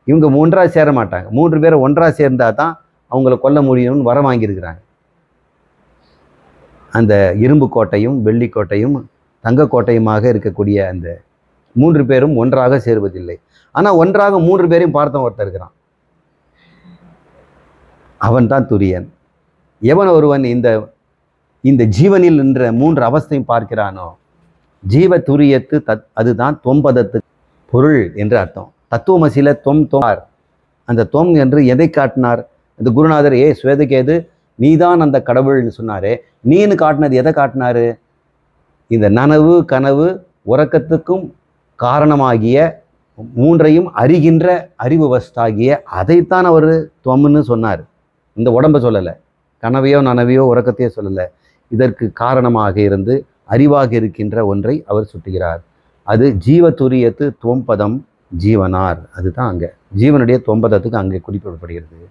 இவங்க ஒன்றாக சேர மாட்டாங்க. மூன்று பேரை ஒன்றாக சேர்ந்தால் தான் அவங்கள கொல்ல முடியும்னு வர வாங்கியிருக்கிறாங்க. அந்த இரும்பு கோட்டையும் வெள்ளி கோட்டையும் தங்க கோட்டையுமாக இருக்கக்கூடிய அந்த மூன்று பேரும் ஒன்றாக சேருவதில்லை. ஆனால் ஒன்றாக மூன்று பேரையும் பார்த்தவன் ஒருத்தர் இருக்கிறான், அவன் தான் துரியன். எவன் ஒருவன் இந்த ஜீவனில் நின்ற மூன்று அவஸ்தையும் பார்க்கிறானோ, ஜீவ துரியத்து அதுதான் தொம்பதத்து பொருள் என்று அர்த்தம். தத்துவமசில தொம்பார். அந்த தொம் என்று எதை காட்டினார் இந்த குருநாதர்? ஸ்வேதகேது, நீதான் அந்த கடவுள்னு சொன்னாரே, நீன்னு காட்டினது எதை காட்டினாரு? இந்த நனவு, கனவு, உறக்கத்துக்கும் காரணமாகிய மூன்றையும் அறிகின்ற அறிவு வஸ்தாகிய அதைத்தான் அவர் தொம்னு சொன்னார். இந்த உடம்பை சொல்லலை, கனவையோ நனவையோ உறக்கத்தையோ சொல்லலை. இதற்கு காரணமாக இருந்து அறிவாக இருக்கின்ற ஒன்றை அவர் சுட்டுகிறார். அது ஜீவதுரியத்து தொம்பதம் ஜீவனார். அதுதான் அங்கே ஜீவனுடைய தொம்பதத்துக்கு அங்கே குறிப்பிடப்படுகிறது.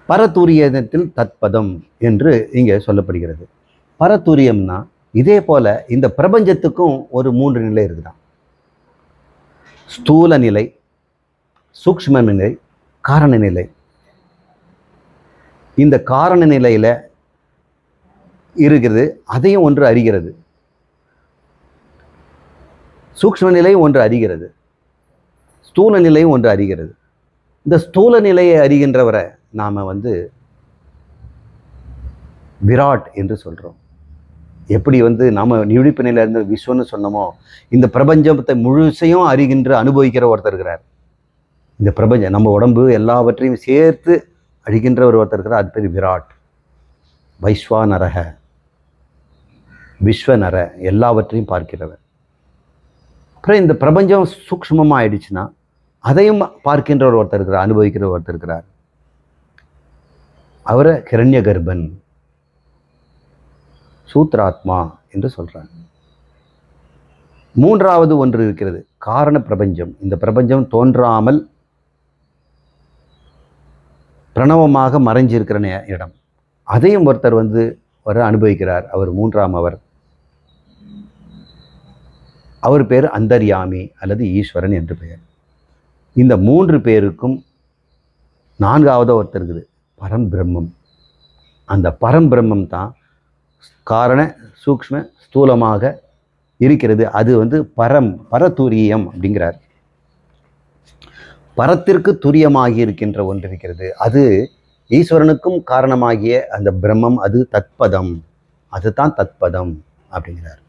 பரதுரியத்தில் தத்பதம் என்று இங்கே சொல்லப்படுகிறது. பரதுரியம்னா இதே போல இந்த பிரபஞ்சத்துக்கும் ஒரு மூன்று நிலை இருக்குதான். ஸ்தூல நிலை, சூக்ஷ்ம நிலை, காரண நிலை. இந்த காரண நிலையில் இருக்கிறது, அதையும் ஒன்று அறிகிறது. சூக்ஷ்ம நிலையும் ஒன்று அறிகிறது, ஸ்தூல நிலையும் ஒன்று அறிகிறது. இந்த ஸ்தூல நிலையை அறிகின்றவரை நாம் விராட் என்று சொல்கிறோம். எப்படி நாம் விழிப்பு நிலையில இருந்து விஸ்வன்னு சொன்னோமோ, இந்த பிரபஞ்சத்தை முழுசையும் அறிகின்ற அனுபவிக்கிற ஒருத்தர் இருக்கிறார். இந்த பிரபஞ்சம் நம்ம உடம்பு எல்லாவற்றையும் சேர்த்து அழிகின்ற ஒருத்தர் இருக்கிறார். அது பேர் விராட். வைஸ்வானரக, விஸ்வநர, எல்லாவற்றையும் பார்க்கிறவர். அப்புறம் இந்த பிரபஞ்சம் சூக்ஷ்மமாக ஆயிடுச்சுன்னா அதையும் பார்க்கின்ற ஒருத்தர் இருக்கிறார், அனுபவிக்கிற ஒருத்தர் இருக்கிறார். அவரை கிரண்ய கர்ப்பன், சூத்ராத்மா என்று சொல்றாங்க. மூன்றாவது ஒன்று இருக்கிறது, காரண பிரபஞ்சம். இந்த பிரபஞ்சம் தோன்றாமல் பிரணவமாக மறைஞ்சிருக்கிற இடம், அதையும் ஒருத்தர் வர அனுபவிக்கிறார். அவர் மூன்றாம் அவர் பேர் அந்தர்யாமி அல்லது ஈஸ்வரன் என்று பெயர். இந்த மூன்று பேருக்கும் நான்காவது ஒருத்தர் இருக்குது, பரம்பிரம்மம். அந்த பரம்பிரம்மம் தான் காரண சூக்ஷ்ம ஸ்தூலமாக இருக்கிறது. அது பரதுரியம் அப்படிங்கிறார். பரத்திற்கு துரியமாகி இருக்கின்ற ஒன்று இருக்கிறது. அது ஈஸ்வரனுக்கும் காரணமாகிய அந்த பிரம்மம், அது தத்பதம். அதுதான் தத்பதம் அப்படிங்கிறார்.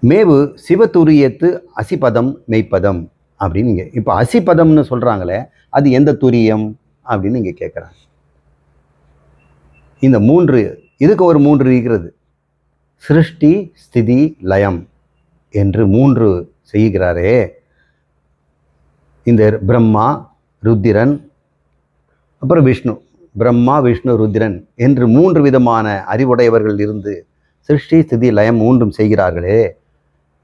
மேவு சிவதுரியத்து அசிபதம் மெய்ப்பதம் அப்படின்னு இங்கே இப்போ அசிபதம்னு சொல்கிறாங்களே, அது எந்த துரியம் அப்படின்னு இங்கே கேட்குறாங்க. இந்த மூன்று, இதுக்கு ஒரு மூன்று இருக்கிறது. சிருஷ்டி ஸ்திதி லயம் என்று மூன்று செய்கிறாரே, இந்த பிரம்மா ருத்திரன் அப்புறம் விஷ்ணு, பிரம்மா விஷ்ணு ருத்திரன் என்று மூன்று விதமான அறிவுடையவர்கள் இருந்து சிருஷ்டி ஸ்திதி லயம் மூன்றும் செய்கிறார்களே,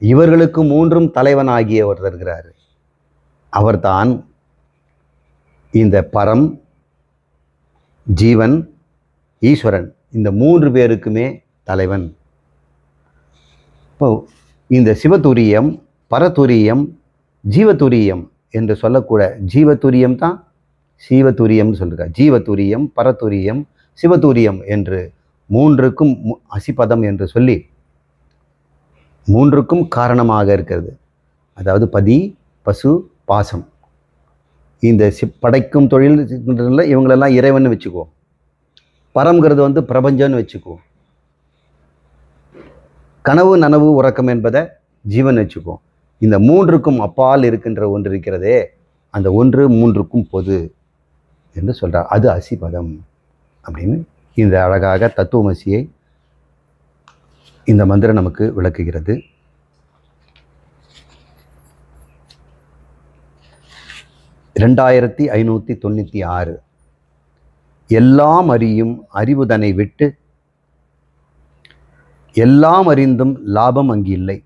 இவர்களுக்கு மூன்றும் தலைவனாகிய ஒருத்தர் இருக்கிறார். அவர்தான் இந்த பரம், ஜீவன், ஈஸ்வரன், இந்த மூன்று பேருக்குமே தலைவன். இப்போ இந்த சிவதுரியம், பரதுரியம், ஜீவதுரியம் என்று சொல்லக்கூட, ஜீவதுரியம் தான் சீவதுரியம்னு சொல்லியிருக்கார். ஜீவதுரியம், பரதுரியம், சிவதுரியம் என்று மூன்றுக்கும் அசிபதம் என்று சொல்லி மூன்றுக்கும் காரணமாக இருக்கிறது. அதாவது பதி, பசு, பாசம். இந்த படைக்கும் தொழில் இவங்களெல்லாம் இறைவன் வச்சுக்குவோம். பரம்ங்கிறது பிரபஞ்சம்னு வச்சுக்குவோம். கனவு நனவு உறக்கம் என்பதை ஜீவன் வச்சுக்குவோம். இந்த மூன்றுக்கும் அப்பால் இருக்கின்ற ஒன்று இருக்கிறதே, அந்த ஒன்று மூன்றுக்கும் பொது என்று சொல்கிறார். அது அசிபதம் அப்படின்னு இந்த அழகாக தத்துவமசியை இந்த மந்திரம் நமக்கு விளக்குகிறது. இரண்டாயிரத்தி 596 எல்லாம் அறியும் அறிவுதனை விட்டு எல்லாம் அறிந்தும் லாபம் அங்கு இல்லை.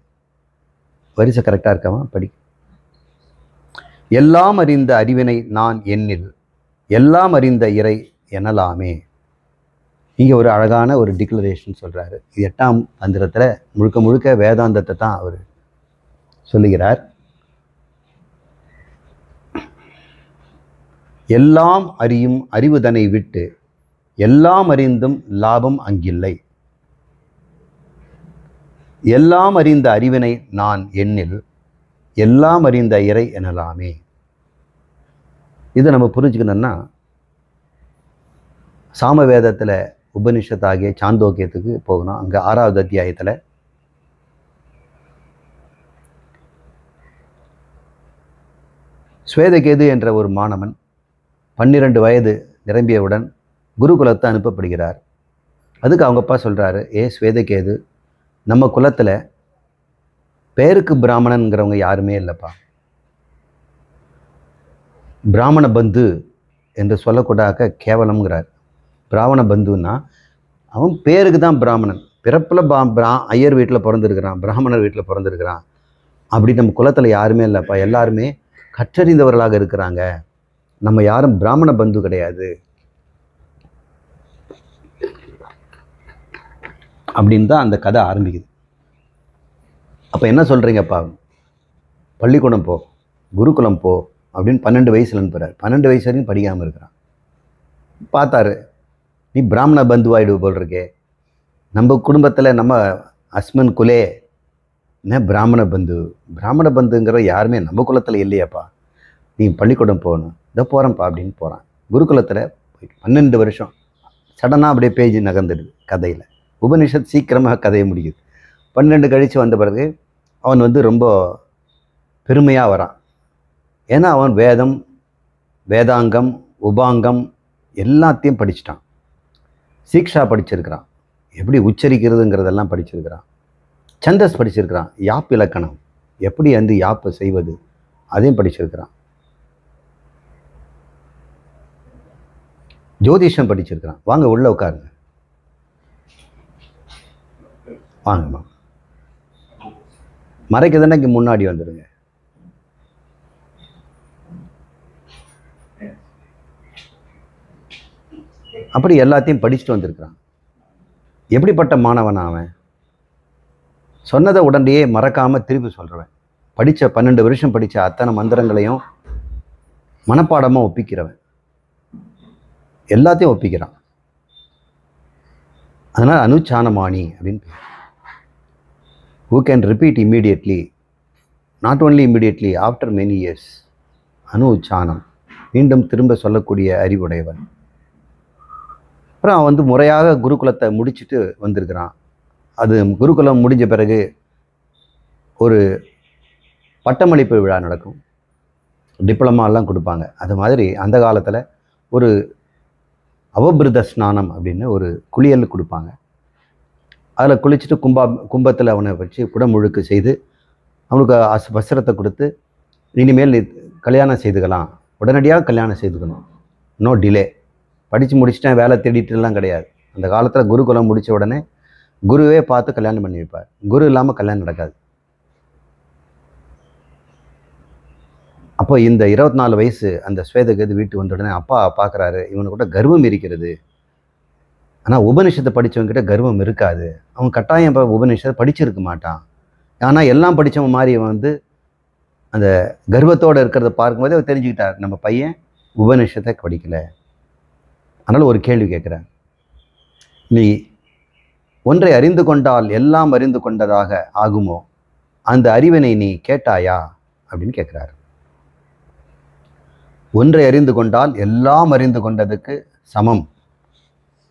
வரிசை கரெக்டாக இருக்காமா? படி. எல்லாம் அறிந்த அறிவினை நான் எண்ணில் எல்லாம் அறிந்த இறை எனலாமே. இங்கே ஒரு அழகான ஒரு டிக்ளரேஷன் சொல்கிறாரு. இது 8ஆம் தந்திரத்தில் முழுக்க முழுக்க வேதாந்தத்தை தான் அவர் சொல்லுகிறார். எல்லாம் அறியும் அறிவுதனை விட்டு எல்லாம் அறிந்தும் லாபம் அங்கில்லை. எல்லாம் அறிந்த அறிவினை நான் எண்ணில் எல்லாம் அறிந்த இறை எனலாமே. இதை நம்ம புரிஞ்சுக்கணும்னா சாமவேதத்தில் உபனிஷத்தாகிய சாந்தோக்கியத்துக்கு போகணும். அங்கே 6வது அத்தியாயத்தில் ஸ்வேதகேது என்ற ஒரு மாணவன் 12 வயது நிரம்பியவுடன் குருகுலத்தை அனுப்பப்படுகிறார். அதுக்கு அவங்க அப்பா சொல்கிறாரு, ஸ்வேதகேது, நம்ம குலத்தில் பேருக்கு பிராமணன்கிறவங்க யாருமே இல்லைப்பா. பிராமண பந்து என்று சொல்லக்கூடாத கேவலம்ங்கிறார். பிராமண பந்துன்னா அவன் பேருக்கு தான் பிராமணன், பிறப்பில் ஐயர் வீட்டில் பிறந்திருக்கிறான், பிராமணர் வீட்டில் பிறந்திருக்கிறான். அப்படி நம்ம குலத்தில் யாருமே இல்லைப்பா, எல்லாருமே கற்றறிந்தவர்களாக இருக்கிறாங்க, நம்ம யாரும் பிராமண பந்து கிடையாது அப்படின்னு தான் அந்த கதை ஆரம்பிக்குது. அப்போ என்ன சொல்கிறீங்கப்பா, பள்ளிக்கூடம் போ, குருகுலம் போ அப்படின்னு 12 வயசுல அனுப்புகிறார். 12 வயசு வரைக்கும் படிக்காமல் இருக்கிறான். பார்த்தாரு, நீ பிராமண பந்துவாயிடு போல் இருக்கே, நம்ம குடும்பத்தில் நம்ம அஸ்மன் குலே என்ன பிராமண பந்துங்கிற யாருமே நம்ம குலத்தில் இல்லையாப்பா. நீ பள்ளிக்கூடம் போகணும். இதோ போகிறேன்ப்பா அப்படின்னு போகிறான். குருகுலத்தில் 12 வருஷம் சடனாக அப்படியே பேஜ் நகர்ந்துடுது கதையில். உபனிஷத் சீக்கிரமாக கதையை முடிக்குது. 12 கழித்து வந்த பிறகு அவன் வந்து ரொம்ப பெருமையாக வரான். ஏன்னா அவன் வேதம், வேதாங்கம், உபாங்கம் எல்லாத்தையும் படிச்சிட்டான். சீக்ஷா படிச்சிருக்கிறான், எப்படி உச்சரிக்கிறதுங்கிறதெல்லாம் படிச்சிருக்கிறான். சந்தஸ் படிச்சிருக்கிறான், யாப் இலக்கணம் எப்படி வந்து யாப்பை செய்வது அதையும் படிச்சிருக்கிறான். ஜோதிஷம் படிச்சிருக்கிறான். வாங்க உள்ள உட்காருங்க, வாங்கம்மா. மறைக்குதுன்னா இங்கே முன்னாடி வந்துடுங்க. அப்படி எல்லாத்தையும் படிச்சுட்டு வந்திருக்கிறான். எப்படிப்பட்ட மாணவன் அவன்? சொன்னதை உடனேயே மறக்காமல் திருப்பி சொல்கிறவன். 12 வருஷம் படித்த அத்தனை மந்திரங்களையும் மனப்பாடமாக ஒப்பிக்கிறவன். எல்லாத்தையும் ஒப்பிக்கிறான். அதனால் அனுச்சானமானி அப்படின்னு பேர். Who can repeat immediately, not only immediately, after many years. அனுச்சானம், மீண்டும் திரும்ப சொல்லக்கூடிய அறிவுடையவன். அப்புறம் அவன் வந்து முறையாக குருகுலத்தை முடிச்சுட்டு வந்திருக்கிறான். அது குருகுலம் முடிஞ்ச பிறகு ஒரு பட்டமளிப்பு விழா நடக்கும். டிப்ளமாலாம் கொடுப்பாங்க. அது மாதிரி அந்த காலத்தில் ஒரு அவபிருத ஸ்நானம் அப்படின்னு ஒரு குளியல் கொடுப்பாங்க. அதில் குளிச்சுட்டு கும்பத்தில் அவனை வச்சு குடமுழுக்கு செய்து அவனுக்கு வஸ்திரத்தை கொடுத்து, இனிமேல் நீ கல்யாணம் செய்துக்கலாம், உடனடியாக கல்யாணம் செய்துக்கணும், நோ டிலே. படித்து முடிச்சுட்டேன் வேலை தேடிட்டுலாம் கிடையாது. அந்த காலத்தில் குருகுலம் முடித்த உடனே குருவே பார்த்து கல்யாணம் பண்ணி வைப்பார். குரு இல்லாமல் கல்யாணம் நடக்காது. அப்போ இந்த 24 வயசு அந்த ஸ்வேதகேது வீட்டு வந்த உடனே அப்பா பார்க்குறாரு, இவனு கூட கர்வம் இருக்கிறது. ஆனால் உபனிஷத்தை படித்தவங்கிட்ட கர்வம் இருக்காது. அவன் கட்டாயம் இப்போ உபனிஷத்தை படிச்சிருக்க மாட்டான். ஆனால் எல்லாம் படித்தவன் மாதிரி அவன் வந்து அந்த கர்வத்தோடு இருக்கிறத பார்க்கும்போது அவர் தெரிஞ்சுக்கிட்டார், நம்ம பையன் உபனிஷத்தை படிக்கலை. அதனால் ஒரு கேள்வி கேட்குறேன், நீ ஒன்றை அறிந்து கொண்டால் எல்லாம் அறிந்து கொண்டதாக ஆகுமோ, அந்த அறிவினை நீ கேட்டாயா அப்படின்னு கேட்குறாரு. ஒன்றை அறிந்து கொண்டால் எல்லாம் அறிந்து கொண்டதுக்கு சமம்.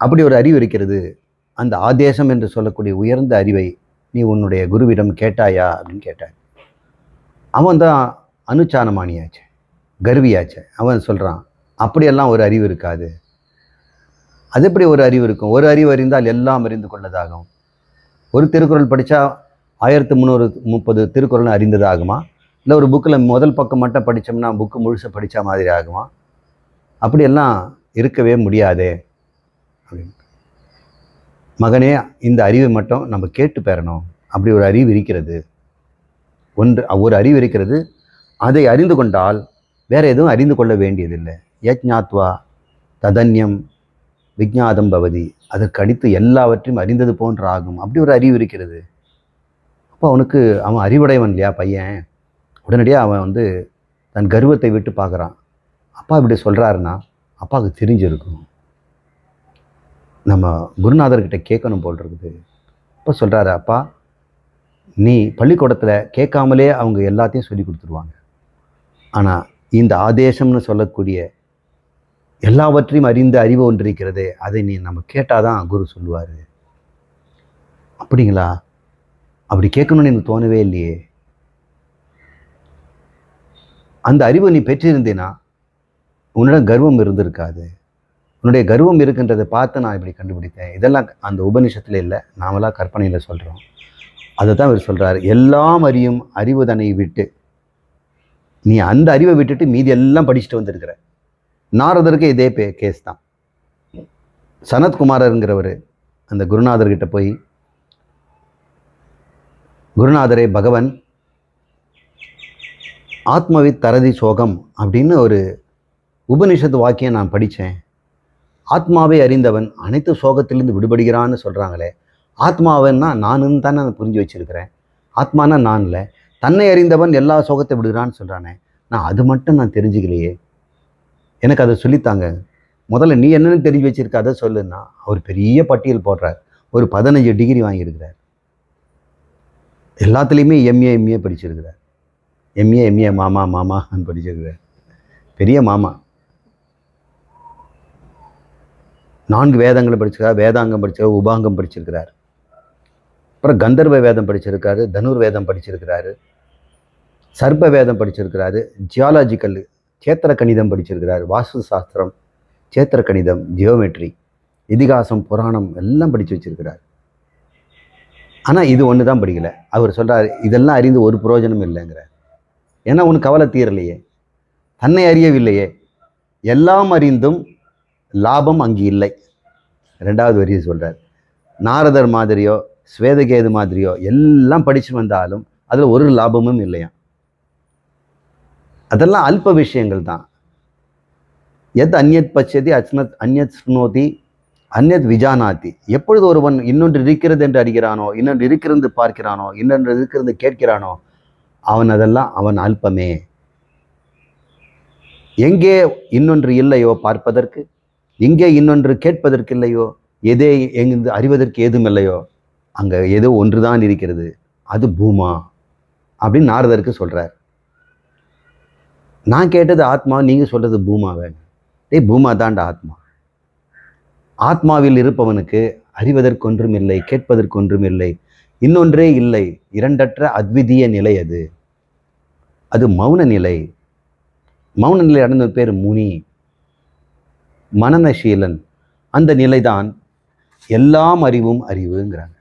அப்படி ஒரு அறிவு இருக்கிறது. அந்த ஆதேசம் என்று சொல்லக்கூடிய உயர்ந்த அறிவை நீ உன்னுடைய குருவிடம் கேட்டாயா அப்படின்னு கேட்டார். அவன் தான் அனுச்சானமானியாச்சு, கர்வியாச்சு. அவன் சொல்கிறான், அப்படியெல்லாம் ஒரு அறிவு இருக்காது. அது எப்படி ஒரு அறிவு இருக்கும்? ஒரு அறிவு அறிந்தால் எல்லாம் அறிந்து கொள்ளதாகும். ஒரு திருக்குறள் படித்தா 1330 திருக்குறள் அறிந்ததாகுமா? இல்லை ஒரு புக்கில் முதல் பக்கம் மட்டும் படித்தோம்னா புக்கு முழுச படித்த மாதிரி ஆகுமா? அப்படியெல்லாம் இருக்கவே முடியாதே அப்படின்னு. மகனே, இந்த அறிவை மட்டும் நம்ம கேட்டு பெறணும். அப்படி ஒரு அறிவு இருக்கிறது. ஒரு அறிவு இருக்கிறது. அதை அறிந்து கொண்டால் வேறு எதுவும் அறிந்து கொள்ள வேண்டியதில்லை. யஜ்ஞாத்வா ததன்யம் விஜ்ஞாதம் பவதி. அதற்கு அடித்து எல்லாவற்றையும் அறிந்தது போன்ற ஆகும். அப்படி ஒரு அறிவு இருக்கிறது. அப்போ அவன் அறிவுடையவன் இல்லையா பையன்? உடனடியாக அவன் வந்து தன் கர்வத்தை விட்டு பார்க்குறான். அப்பா இப்படி சொல்கிறாருன்னா அப்பாவுக்கு தெரிஞ்சிருக்கும், நம்ம குருநாதர்கிட்ட கேட்கணும் போல் இருக்குது. அப்போ சொல்கிறாரு, அப்பா நீ பள்ளிக்கூடத்தில் கேட்காமலே அவங்க எல்லாத்தையும் சொல்லி கொடுத்துருவாங்க. ஆனால் இந்த ஆதேசம்னு சொல்லக்கூடிய எல்லாவற்றையும் அறிந்த அறிவு ஒன்று இருக்கிறதே, அதை நம்ம கேட்டால் தான் குரு சொல்லுவார். அப்படிங்களா? அப்படி கேட்கணும்னு எனக்கு தோணவே இல்லையே. அந்த அறிவை நீ பெற்றிருந்தேன்னா உன்னிடம் கர்வம் இருந்திருக்காது. உன்னுடைய கர்வம் இருக்கின்றதை பார்த்து நான் இப்படி கண்டுபிடித்தேன். இதெல்லாம் அந்த உபநிஷத்தில் இல்லை, நாமெல்லாம் கற்பனையில் சொல்கிறோம். அதை தான் இவர் சொல்கிறார், எல்லாம் அறியும் அறிவுதனை விட்டு. நீ அந்த அறிவை விட்டுட்டு மீதி எல்லாம் படிச்சுட்டு வந்திருக்கிற. நாரதருக்கு இதே கேஸ் தான். சனத்குமாரருங்கிறவர் அந்த குருநாதர்கிட்ட போய், குருநாதரே, பகவன் ஆத்மவித் தரதி சோகம் அப்படின்னு ஒரு உபனிஷத்து வாக்கியம் நான் படித்தேன். ஆத்மாவை அறிந்தவன் அனைத்து சோகத்திலிருந்து விடுபடுகிறான்னு சொல்கிறாங்களே, ஆத்மாவன்னா நானுன்னு தானே நான் புரிஞ்சு வச்சுருக்கிறேன். ஆத்மானா நான் இல்லை, தன்னை அறிந்தவன் எல்லா சோகத்தை விடுகிறான்னு சொல்கிறானே, நான் அது மட்டும் நான் தெரிஞ்சுக்கலையே, எனக்கு அதை சொல்லித்தாங்க. முதல்ல நீ என்னென்னு தெரிஞ்சு வச்சுருக்க அதை சொல்லுன்னா அவர் பெரிய பட்டியல் போடுறார். ஒரு 15 டிகிரி வாங்கியிருக்கிறார். எல்லாத்துலேயுமே எம்ஏ படிச்சிருக்கிறார். எம்ஏ மாமான்னு படிச்சிருக்கிறார். பெரிய மாமா. 4 வேதங்களை படிச்சிருக்காரு, வேதாங்கம் படிச்சிருக்காரு, உபாங்கம் படிச்சிருக்கிறார். அப்புறம் கந்தர்வ வேதம் படிச்சிருக்காரு, தனுர் வேதம் படிச்சிருக்கிறாரு, சர்ப்ப வேதம் படிச்சிருக்கிறாரு, ஜியாலஜிக்கல் சேத்திர கணிதம் படிச்சிருக்கிறாரு, வாஸ்து சாஸ்திரம், சேத்திர கணிதம், ஜியோமெட்ரி, இதிகாசம், புராணம் எல்லாம் படித்து வச்சிருக்கிறார். ஆனால் இது ஒன்று தான் படிக்கலை. அவர் சொல்கிறார், இதெல்லாம் அறிந்து ஒரு பிரயோஜனம் இல்லைங்கிறார். ஏன்னா உனக்கு கவலை தீரலையே, தன்னை அறியவில்லையே, எல்லாம் அறிந்தும் லாபம் அங்கு இல்லை. 2வது வரியை சொல்கிறார். நாரதர் மாதிரியோ ஸ்வேதகேது மாதிரியோ எல்லாம் படித்து வந்தாலும் அதில் ஒரு லாபமும் இல்லையா. அதெல்லாம் அல்ப விஷயங்கள் தான். எத் அந்யத் பச்சதி அச்னத் அந்யத் ஸ்ருணோதி அந்யத் விஜானாதி. எப்பொழுது ஒருவன் இன்னொன்று இருக்கிறது என்று அறிகிறானோ, இன்னொன்று இருக்கிறது பார்க்கிறானோ, இன்னொன்று இருக்கிறது கேட்கிறானோ, அவன் அல்பமே. எங்கே இன்னொன்று இல்லையோ பார்ப்பதற்கு, எங்கே இன்னொன்று கேட்பதற்கு இல்லையோ, எதே எங்கு அறிவதற்கு ஏதும் இல்லையோ, அங்கே ஏதோ ஒன்று தான் இருக்கிறது, அது பூமா அப்படின்னு நாரதருக்கு சொல்கிறார். நான் கேட்டது ஆத்மா, நீங்கள் சொல்கிறது பூமாவே. பூமா தான்டா ஆத்மா. ஆத்மாவில் இருப்பவனுக்கு அறிவதற்கொன்றும் இல்லை, கேட்பதற்கொன்றும் இல்லை, இன்னொன்றே இல்லை, இரண்டற்ற அத்விதீய நிலை. அது மௌன நிலை. மௌன நிலை அடைந்த பேர் முனி, மனநசீலன். அந்த நிலைதான் எல்லாம் அறிவும் அறிவுங்கிறாங்க.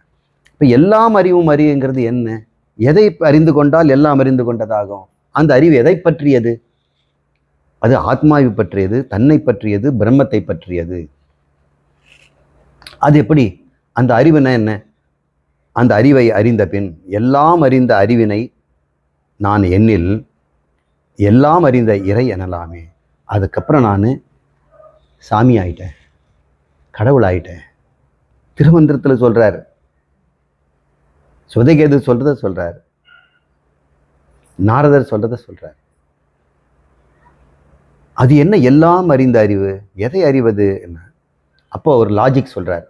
இப்போ எல்லாம் அறிவும் அறிவுங்கிறது என்ன? எதை அறிந்து கொண்டால் எல்லாம் அறிந்து கொண்டதாகும். அந்த அறிவு எதை பற்றியது? அது ஆத்மாவை பற்றியது, தன்னை பற்றியது, பிரம்மத்தை பற்றியது. அது எப்படி? அந்த அறிவுனா என்ன? அந்த அறிவை அறிந்த பின் எல்லாம் அறிந்த அறிவினை நான் எண்ணில் எல்லாம் அறிந்த இறை எனலாமே. அதுக்கப்புறம் நான் சாமி ஆயிட்டேன், கடவுள் ஆயிட்டேன். திருமந்திரத்தில் சொல்றார், சுவதகேது சொல்றத சொல்றார், நாரதர் சொல்றத சொல்றார். அது என்ன எல்லாம் அறிந்த அறிவு? எதை அறிவது என்ன? அப்போ ஒரு லாஜிக் சொல்றார்.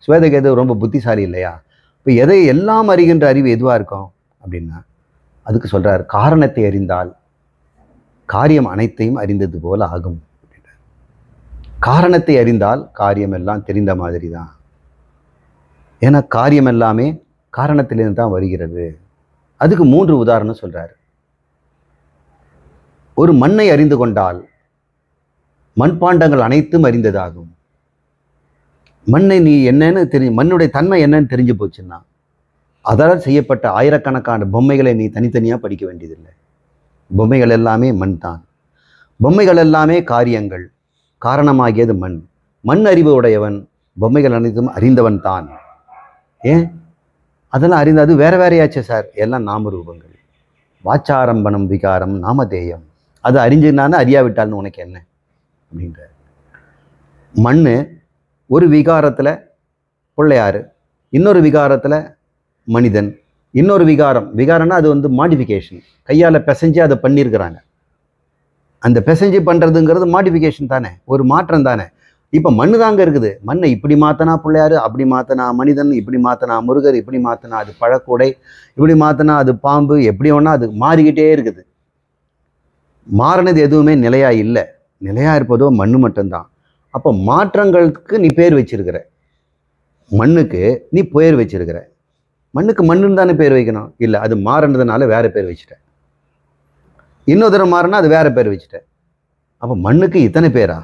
சுவேதகேது ரொம்ப புத்திசாலி இல்லையா? இப்போ எதை எல்லாம் அறிகின்ற அறிவு எதுவாக இருக்கும் அப்படின்னா, அதுக்கு சொல்றார், காரணத்தை அறிந்தால் காரியம் அனைத்தையும் அறிந்தது போல ஆகும். காரணத்தை அறிந்தால் காரியம் எல்லாம் தெரிந்த மாதிரி தான். ஏன்னா காரியம் எல்லாமே காரணத்திலிருந்து தான் வருகிறது. அதுக்கு 3 உதாரணம் சொல்றாரு. ஒரு மண்ணை அறிந்து கொண்டால் மண்பாண்டங்கள் அனைத்தும் அறிந்ததாகும். மண்ணை நீ என்னன்னு மண்ணுடைய தன்மை என்னன்னு தெரிஞ்சு போச்சுன்னா அதால் செய்யப்பட்ட ஆயிரக்கணக்கான பொம்மைகளை நீ தனித்தனியாக படிக்க வேண்டியதில்லை. பொம்மைகள் எல்லாமே மண் தான். பொம்மைகள் எல்லாமே காரியங்கள். காரணமாகியது மண். மண் அறிவு உடையவன் பொம்மைகள் அனைத்தும் அறிந்தவன் தான். ஏன் அதெல்லாம் அறிந்து? அது வேற வேறையாச்சு சார். எல்லாம் நாமரூபங்கள். வாச்சாரம்பணம் விகாரம் நாமதேயம். அது அறிஞ்சுனான்னு அறியாவிட்டால்னு உனக்கு என்ன அப்படின்ற. மண் ஒரு விகாரத்தில் பிள்ளையாரு, இன்னொரு விகாரத்தில் மனிதன், இன்னொரு விகாரம்னா அது மாடிஃபிகேஷன். கையால் பிசைஞ்சு அதை பண்ணியிருக்கிறாங்க. அந்த பிசைஞ்சு பண்ணுறதுங்கிறது மாடிஃபிகேஷன் தானே, ஒரு மாற்றம் தானே. இப்போ மண்ணு தாங்க இருக்குது. மண்ணை இப்படி மாற்றினா பிள்ளையாரு, அப்படி மாற்றினா மனிதன், இப்படி மாற்றினா முருகர், இப்படி மாற்றினா அது பழக்கூடை, இப்படி மாற்றினா அது பாம்பு, எப்படி ஒன்றா அது மாறிக்கிட்டே இருக்குது. மாறினது எதுவுமே நிலையாக இல்லை. நிலையாக இருப்பதோ மண்ணு மட்டும்தான். அப்போ மாற்றங்களுக்கு நீ பேர் வச்சிருக்கிற, மண்ணுக்கு நீ பேர் வச்சிருக்கிற. மண்ணுக்கு மண்ணுன்னு தானே பேர் வைக்கணும்? இல்லை, அது மாறினதுனால வேற பேர் வச்சுட்ட. இன்னொரு தடவை மாறினா அது வேற பேர் வச்சுட்ட. அப்போ மண்ணுக்கு இத்தனை பேரா?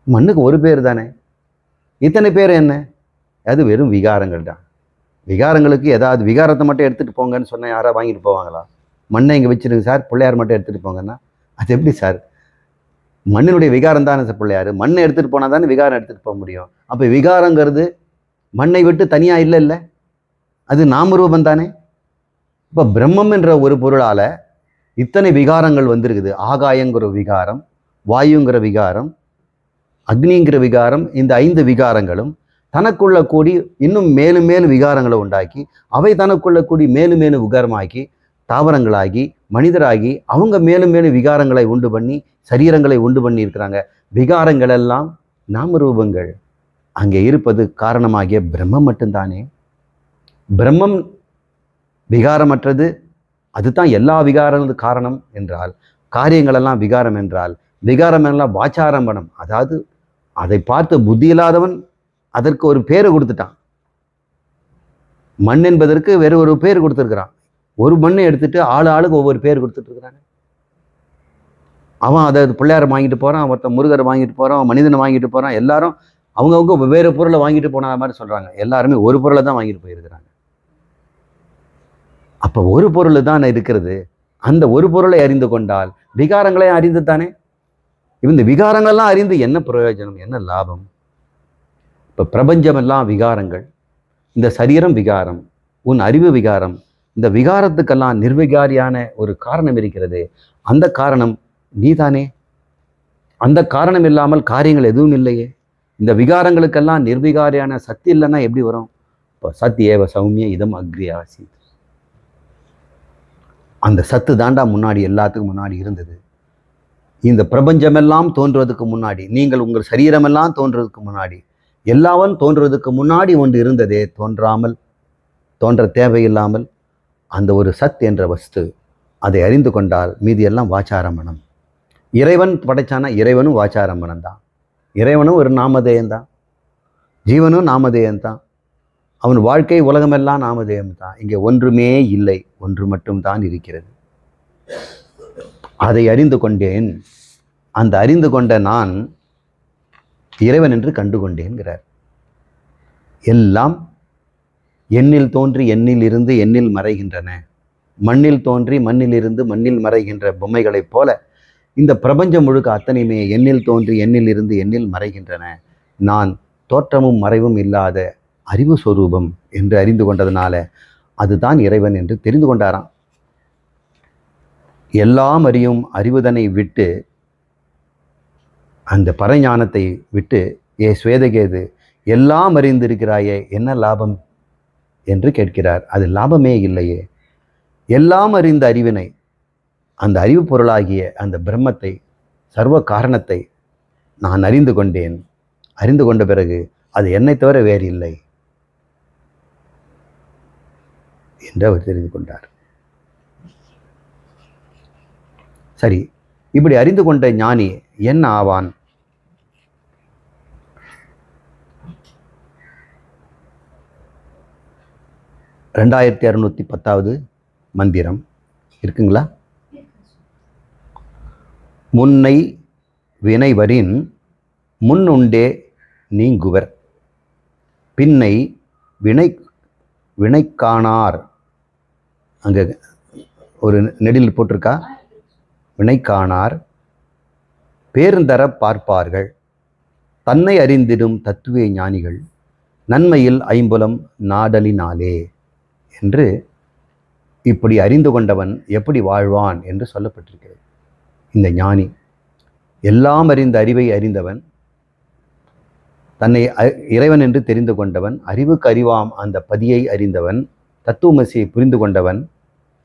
மண்ணுக்கு ஒரு பேர் தானே. இத்தனை பேர் என்ன? அது வெறும் விகாரங்கள் தான். விகாரங்களுக்கு ஏதாவது விகாரத்தை மட்டும் எடுத்துகிட்டு போங்கன்னு சொன்னால் யாராவது வாங்கிட்டு போவாங்களா? மண்ணை இங்கே வச்சுருக்கு சார், பிள்ளையார் மட்டும் எடுத்துகிட்டு போங்கன்னா அது எப்படி சார்? மண்ணினுடைய விகாரம் தானே சார் பிள்ளையார். மண்ணை எடுத்துகிட்டு போனால் தானே விகாரம் எடுத்துகிட்டு போக முடியும். அப்போ விகாரங்கிறது மண்ணை விட்டு தனியாக இல்லை, அது நாமரூபம் தானே. இப்போ பிரம்மம் என்ற ஒரு பொருளால் இத்தனை விகாரங்கள் வந்திருக்குது. ஆகாயங்கிற விகாரம், வாயுங்கிற விகாரம், அக்னிங்கிற விகாரம். இந்த 5 விகாரங்களும் தனக்குள்ள கூடி இன்னும் மேலும் மேலும் விகாரங்களை உண்டாக்கி, அவை தனக்குள்ள கூடி மேலும் மேலும் விகாரமாக்கி தாவரங்களாகி மனிதராகி அவங்க மேலும் மேலும் விகாரங்களை உண்டு பண்ணி சரீரங்களை உண்டு பண்ணி இருக்கிறாங்க. விகாரங்கள் எல்லாம் நாமரூபங்கள். அங்கே இருப்பது காரணமாகிய பிரம்மம் மட்டும்தானே. பிரம்மம் விகாரமற்றது, அதுதான் எல்லா விகாரங்களுக்கும் காரணம் என்றால் காரியங்களெல்லாம் விகாரம் என்றால், விகாரம் எல்லாம் வாச்சாரம்பணம். அதாவது அதை பார்த்து புத்தி இல்லாதவன் அதற்கு ஒரு பேரை கொடுத்துட்டான். மண் என்பதற்கு வேறு ஒரு பேர் கொடுத்துருக்கிறான். ஒரு மண்ணை எடுத்துட்டு ஆளுக்கு ஒவ்வொரு பேர் கொடுத்துட்டு இருக்கிறாங்க. அவன் அதை பிள்ளையாரை வாங்கிட்டு போகிறான், ஒருத்தன் முருகரை வாங்கிட்டு போகிறான், மனிதனை வாங்கிட்டு போகிறான். எல்லாரும் அவங்கவுங்க வெவ்வேறு பொருளை வாங்கிட்டு போன மாதிரி சொல்கிறாங்க. எல்லாருமே ஒரு பொருளை தான் வாங்கிட்டு போயிருக்கிறாங்க. அப்போ ஒரு பொருள் தான் இருக்கிறது. அந்த ஒரு பொருளை அறிந்து கொண்டால் விகாரங்களையும் அறிந்து தானே. இந்த விகாரங்கள்லாம் அறிந்து என்ன பிரயோஜனம், என்ன லாபம்? இப்போ பிரபஞ்சமெல்லாம் விகாரங்கள், இந்த சரீரம் விகாரம், உன் அறிவு விகாரம். இந்த விகாரத்துக்கெல்லாம் நிர்விகாரியான ஒரு காரணம் இருக்கிறது. அந்த காரணம் நீதானே. அந்த காரணம் இல்லாமல் காரியங்கள் எதுவும் இல்லையே. இந்த விகாரங்களுக்கெல்லாம் நிர்விகாரியான சக்தி இல்லைன்னா எப்படி வரும்? இப்போ சத்தியேவ சௌமிய இதம் அக்ரி ஆசீத். அந்த சத்து தாண்டா முன்னாடி எல்லாத்துக்கும் முன்னாடி இருந்தது. இந்த பிரபஞ்சமெல்லாம் தோன்றுவதற்கு முன்னாடி, நீங்கள் உங்கள் சரீரமெல்லாம் தோன்றுவதற்கு முன்னாடி, எல்லாவன் தோன்றுவதற்கு முன்னாடி ஒன்று இருந்ததே, தோன்ற தேவையில்லாமல் அந்த ஒரு சத் என்ற வஸ்து. அதை அறிந்து கொண்டால் மீதி எல்லாம் வாச்சாரம்பணம். இறைவன் படைச்சானா இறைவனும் வாச்சாரம்பணம் தான். இறைவனும் ஒரு நாமதேயம்தான், ஜீவனும் நாமதேயம்தான். அவன் வாழ்க்கை உலகமெல்லாம் நாமதேயம்தான். இங்கே ஒன்றுமே இல்லை, ஒன்று மட்டும்தான் இருக்கிறது. அதை அறிந்து கொண்டேன். அந்த அறிந்து கொண்ட நான் இறைவன் என்று கண்டு கொண்டேன்கிறார். எல்லாம் எண்ணில் தோன்றி எண்ணில் இருந்து எண்ணில் மறைகின்றன. மண்ணில் தோன்றி மண்ணில் இருந்து மண்ணில் மறைகின்ற பொம்மைகளைப் போல இந்த பிரபஞ்சம் முழுக்க அத்தனையுமே எண்ணில் தோன்றி எண்ணில் இருந்து எண்ணில் மறைகின்றன. நான் தோற்றமும் மறைவும் இல்லாத அறிவு சொரூபம் என்று அறிந்து கொண்டதுனால அதுதான் இறைவன் என்று தெரிந்து கொண்டாராம். எல்லாம் அறியும் அறிவுதனை விட்டு, அந்த பரஞானத்தை விட்டு, ஏ ஸ்வேதகேது எல்லாம் அறிந்திருக்கிறாயே, என்ன லாபம் என்று கேட்கிறார். அது லாபமே இல்லையே. எல்லாம் அறிந்த அறிவினை, அந்த அறிவு பொருளாகிய அந்த பிரம்மத்தை, சர்வ காரணத்தை நான் அறிந்து கொண்டேன். அறிந்து கொண்ட பிறகு அது என்னை தவிர வேறு இல்லை என்று அவர் தெரிந்து கொண்டார். சரி, இப்படி அறிந்து கொண்ட ஞானி என்ன ஆவான்? ரெண்டாயிரத்தி 610வது மந்திரம் இருக்குங்களா? முன்னை வினைவரின் முன்னுண்டே நீங்குவர், பின்னை வினைக்கானார். அங்கே ஒரு நெடில் போட்டிருக்கா, வினைக்கானார் பேருந்தர பார்ப்பார்கள், தன்னை அறிந்திடும் தத்துவ ஞானிகள் நன்மையில் ஐம்புலம் நாடலினாலே என்று. இப்படி அறிந்து கொண்டவன் எப்படி வாழ்வான் என்று சொல்லப்பட்டிருக்கிறது. இந்த ஞானி எல்லாம் அறிந்த அறிவை அறிந்தவன், தன்னை இறைவன் என்று தெரிந்து கொண்டவன், அறிவுக்கு அறிவாம் அந்த பதியை அறிந்தவன், தத்துவமசியை புரிந்து கொண்டவன்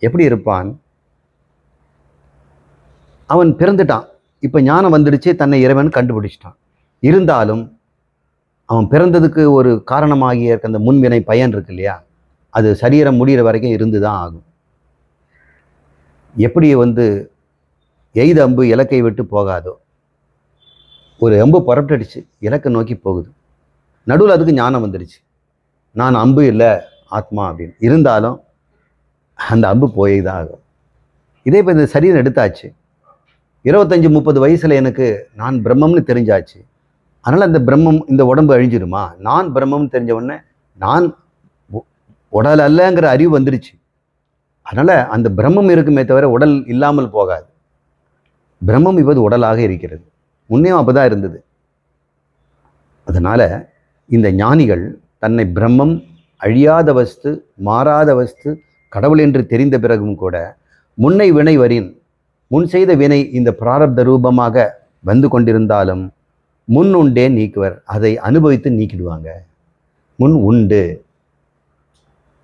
எப்படி இருப்பான்? அவன் பிறந்துட்டான், இப்போ ஞானம் வந்துடுச்சு, தன்னை இறைவன் கண்டுபிடிச்சிட்டான். இருந்தாலும் அவன் பிறந்ததுக்கு ஒரு காரணமாகிய அந்த முன்வினை பயன் இருக்கு இல்லையா, அது சரீரம் முடிகிற வரைக்கும் இருந்து தான் ஆகும். எப்படி எய்த அம்பு இலக்கை விட்டு போகாதோ, ஒரு அம்பு புறப்பட்டுடுச்சு, இலக்கை நோக்கி போகுது. நடுவில் அதுக்கு ஞானம் வந்துடுச்சு, நான் அம்பு இல்லை ஆத்மா அப்படின்னு. இருந்தாலும் அந்த அம்பு போய் தான் ஆகும். இதே இப்போ இந்த சரீரம் எடுத்தாச்சு, 25-30 வயசில் எனக்கு நான் பிரம்மம்னு தெரிஞ்சாச்சு. அதனால் அந்த பிரம்மம், இந்த உடம்பு அழிஞ்சிருமா? நான் பிரம்மம்னு தெரிஞ்ச உடனே நான் உடல் அல்லங்கிற அறிவு வந்துடுச்சு. அதனால் அந்த பிரம்மம் இருக்குமே தவிர உடல் இல்லாமல் போகாது. பிரம்மம் இப்போது உடலாக இருக்கிறது, முன்னையும் அப்போ தான் இருந்தது. அதனால் இந்த ஞானிகள் தன்னை பிரம்மம், அழியாத வஸ்து, மாறாத வஸ்து, கடவுள் என்று தெரிந்த பிறகும் கூட முன்னை வினை வரின், முன் செய்த வினை இந்த பிராரப்த ரூபமாக வந்து கொண்டிருந்தாலும் முன் உண்டே நீக்குவர், அதை அனுபவித்து நீக்கிடுவாங்க. முன் உண்டு,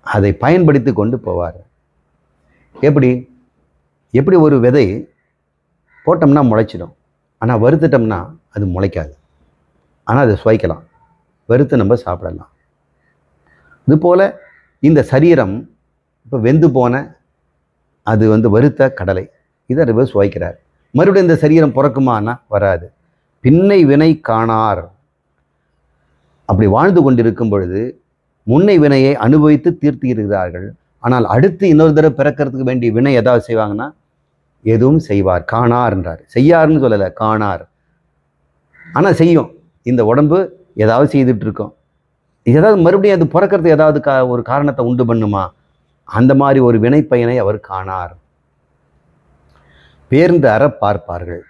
அதை பயன்படுத்தி கொண்டு போவார். எப்படி ஒரு விதை போட்டோம்னா முளைச்சிடும், ஆனால் வறுத்துட்டோம்னா அது முளைக்காது. ஆனால் அதை சுவைக்கலாம், வறுத்து நம்ம சாப்பிடலாம். இதுபோல் இந்த சரீரம் இப்போ வெந்து போன அது வறுத்த கடலை, இதை சுவைக்கிறார். மறுபடியும் இந்த சரீரம் பிறக்குமானா வராது. பின்னை வினை காணார். அப்படி வாழ்ந்து கொண்டிருக்கும் பொழுது முன்னை வினையை அனுபவித்து தீர்த்து இருக்கிறார்கள். ஆனால் அடுத்து இன்னொரு தடவை பிறக்கிறதுக்கு வேண்டிய வினை ஏதாவது செய்வாங்கன்னா எதுவும் செய்வார். காணார் என்றார். செய்யார்னு சொல்லலை, காணார். ஆனால் செய்யும். இந்த உடம்பு ஏதாவது செய்துட்டு இருக்கோம். ஏதாவது மறுபடியும் அது பிறக்கிறதுக்கு ஏதாவது ஒரு காரணத்தை உண்டு பண்ணுமா? அந்த மாதிரி ஒரு வினை பயனை அவர் காணார். பேர்ந்து அற பார்ப்பார்கள்.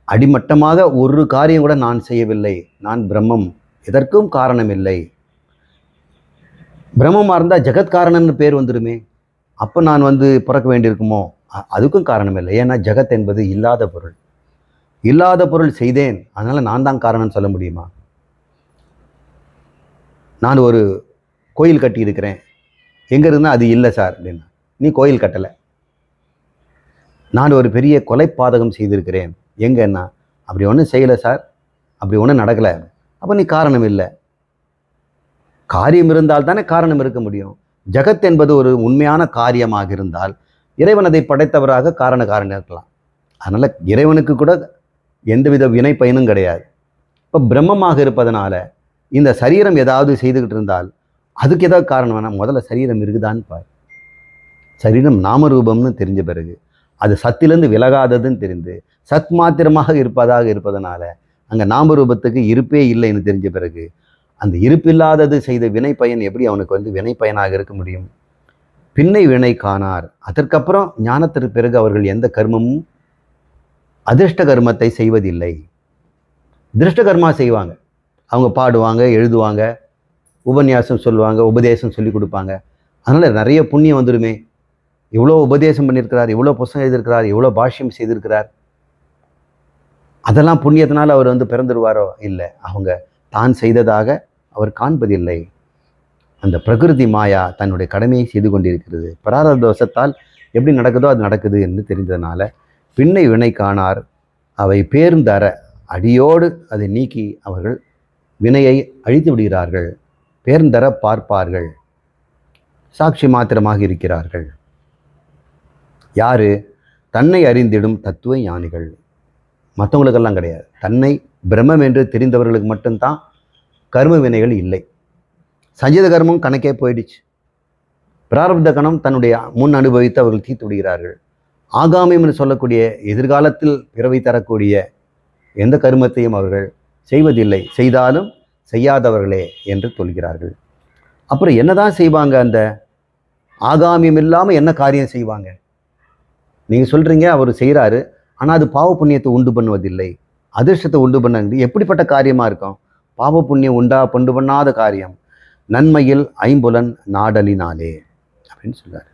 அடிமட்டமாக ஒரு காரியம் கூட நான் செய்யவில்லை, நான் பிரம்மம், எதற்கும் காரணம் இல்லை. பிரம்மமாக இருந்தால் ஜெகத்காரணன்னு பேர் வந்துடுமே. அப்போ நான் பிறக்க வேண்டியிருக்குமோ? அதுக்கும் காரணம் இல்லை. ஏன்னா ஜெகத் என்பது இல்லாத பொருள். இல்லாத பொருள் செய்தேன், அதனால் நான் தான் காரணம்னு சொல்ல முடியுமா? நான் ஒரு கோயில் கட்டி இருக்கிறேன், எங்கே இருந்தால் அது இல்லை சார் அப்படின்னா, நீ கோயில் கட்டலை. நான் ஒரு பெரிய கொலைப்பாதகம் செய்திருக்கிறேன், எங்கன்னா அப்படி ஒன்றும் செய்யலை சார், அப்படி ஒன்றும் நடக்கலை, அப்போ நீ காரணம் இல்லை. காரியம் இருந்தால் தானே காரணம் இருக்க முடியும். ஜகத் என்பது ஒரு உண்மையான காரியமாக இருந்தால் இறைவன் அதை படைத்தவராக காரணம் இருக்கலாம். அதனால் இறைவனுக்கு கூட எந்தவித வினை பயனும் கிடையாது. இப்போ பிரம்மமாக இருப்பதனால இந்த சரீரம் ஏதாவது செய்துக்கிட்டு இருந்தால் அதுக்கு ஏதாவது காரணம் வேணாம். முதல்ல சரீரம் இருக்குதான்னு பார். சரீரம் நாமரூபம்னு தெரிஞ்ச பிறகு அது சத்திலிருந்து விலகாததுன்னு தெரிந்து சத் மாத்திரமாக இருப்பதனால அங்கே நாமரூபத்துக்கு இருப்பே இல்லைன்னு தெரிஞ்ச பிறகு அந்த இருப்பில்லாதது செய்த வினை பயன் எப்படி அவனுக்கு வினை பயனாக இருக்க முடியும்? பின்னை வினை காணார். அதற்கப்புறம் ஞானத்திற்கு பிறகு அவர்கள் எந்த கர்மமும் அதிர்ஷ்ட கர்மத்தை செய்வதில்லை. திருஷ்ட கர்மா செய்வாங்க. அவங்க பாடுவாங்க, எழுதுவாங்க, உபன்யாசம் சொல்லுவாங்க, உபதேசம் சொல்லி கொடுப்பாங்க. அதனால் நிறைய புண்ணியம் வந்துடுமே. இவ்வளோ உபதேசம் பண்ணியிருக்கிறார், இவ்வளோ புஸ்தகம் எழுதியிருக்கிறார், இவ்வளோ பாஷ்யம் செய்திருக்கிறார், அதெல்லாம் புண்ணியத்தினால் அவர் பிறந்துடுவாரோ? இல்லை. அவங்க தான் செய்ததாக அவர் காண்பதில்லை. அந்த பிரகிருதி மாயா தன்னுடைய கடமையை செய்து கொண்டிருக்கிறது. பிராரப்த தோஷத்தால் எப்படி நடக்குதோ அது நடக்குது என்று தெரிந்ததுனால பின்னை வினை காணார். அவை பேர்ந்தர அடியோடு அதை நீக்கி அவர்கள் வினையை அழித்து விடுகிறார்கள். பேர்ந்தர பார்ப்பார்கள். சாட்சி மாத்திரமாக இருக்கிறார்கள். யாரு? தன்னை அறிந்திடும் தத்துவ ஞானிகள். மற்றவங்களுக்கெல்லாம் கிடையாது. தன்னை பிரம்மம் என்று தெரிந்தவர்களுக்கு மட்டும்தான் கர்ம வினைகள் இல்லை. சஞ்சித கர்மம் கணக்கே போயிடுச்சு. பிராரப்த கணம் தன்னுடைய முன் அனுபவித்து அவர்கள் தீர்த்து விடுகிறார்கள். ஆகாமியம் என்று சொல்லக்கூடிய எதிர்காலத்தில் பிறவை தரக்கூடிய எந்த கர்மத்தையும் அவர்கள் செய்வதில்லை. செய்தாலும் செய்யாதவர்களே என்று சொல்கிறார்கள். அப்புறம் என்னதான் செய்வாங்க? அந்த ஆகாமியம் இல்லாமல் என்ன காரியம் செய்வாங்க? நீங்கள் சொல்கிறீங்க அவர் செய்கிறாரு, ஆனால் அது பாவ புண்ணியத்தை உண்டு பண்ணுவதில்லை, அதிர்ஷ்டத்தை உண்டு பண்ண. எப்படிப்பட்ட காரியமாக இருக்கும்? பாவ புண்ணியம் உண்டு பண்ணாத காரியம். நன்மையில் ஐம்புலன் நாடலினாலே அப்படின்னு சொல்றார்.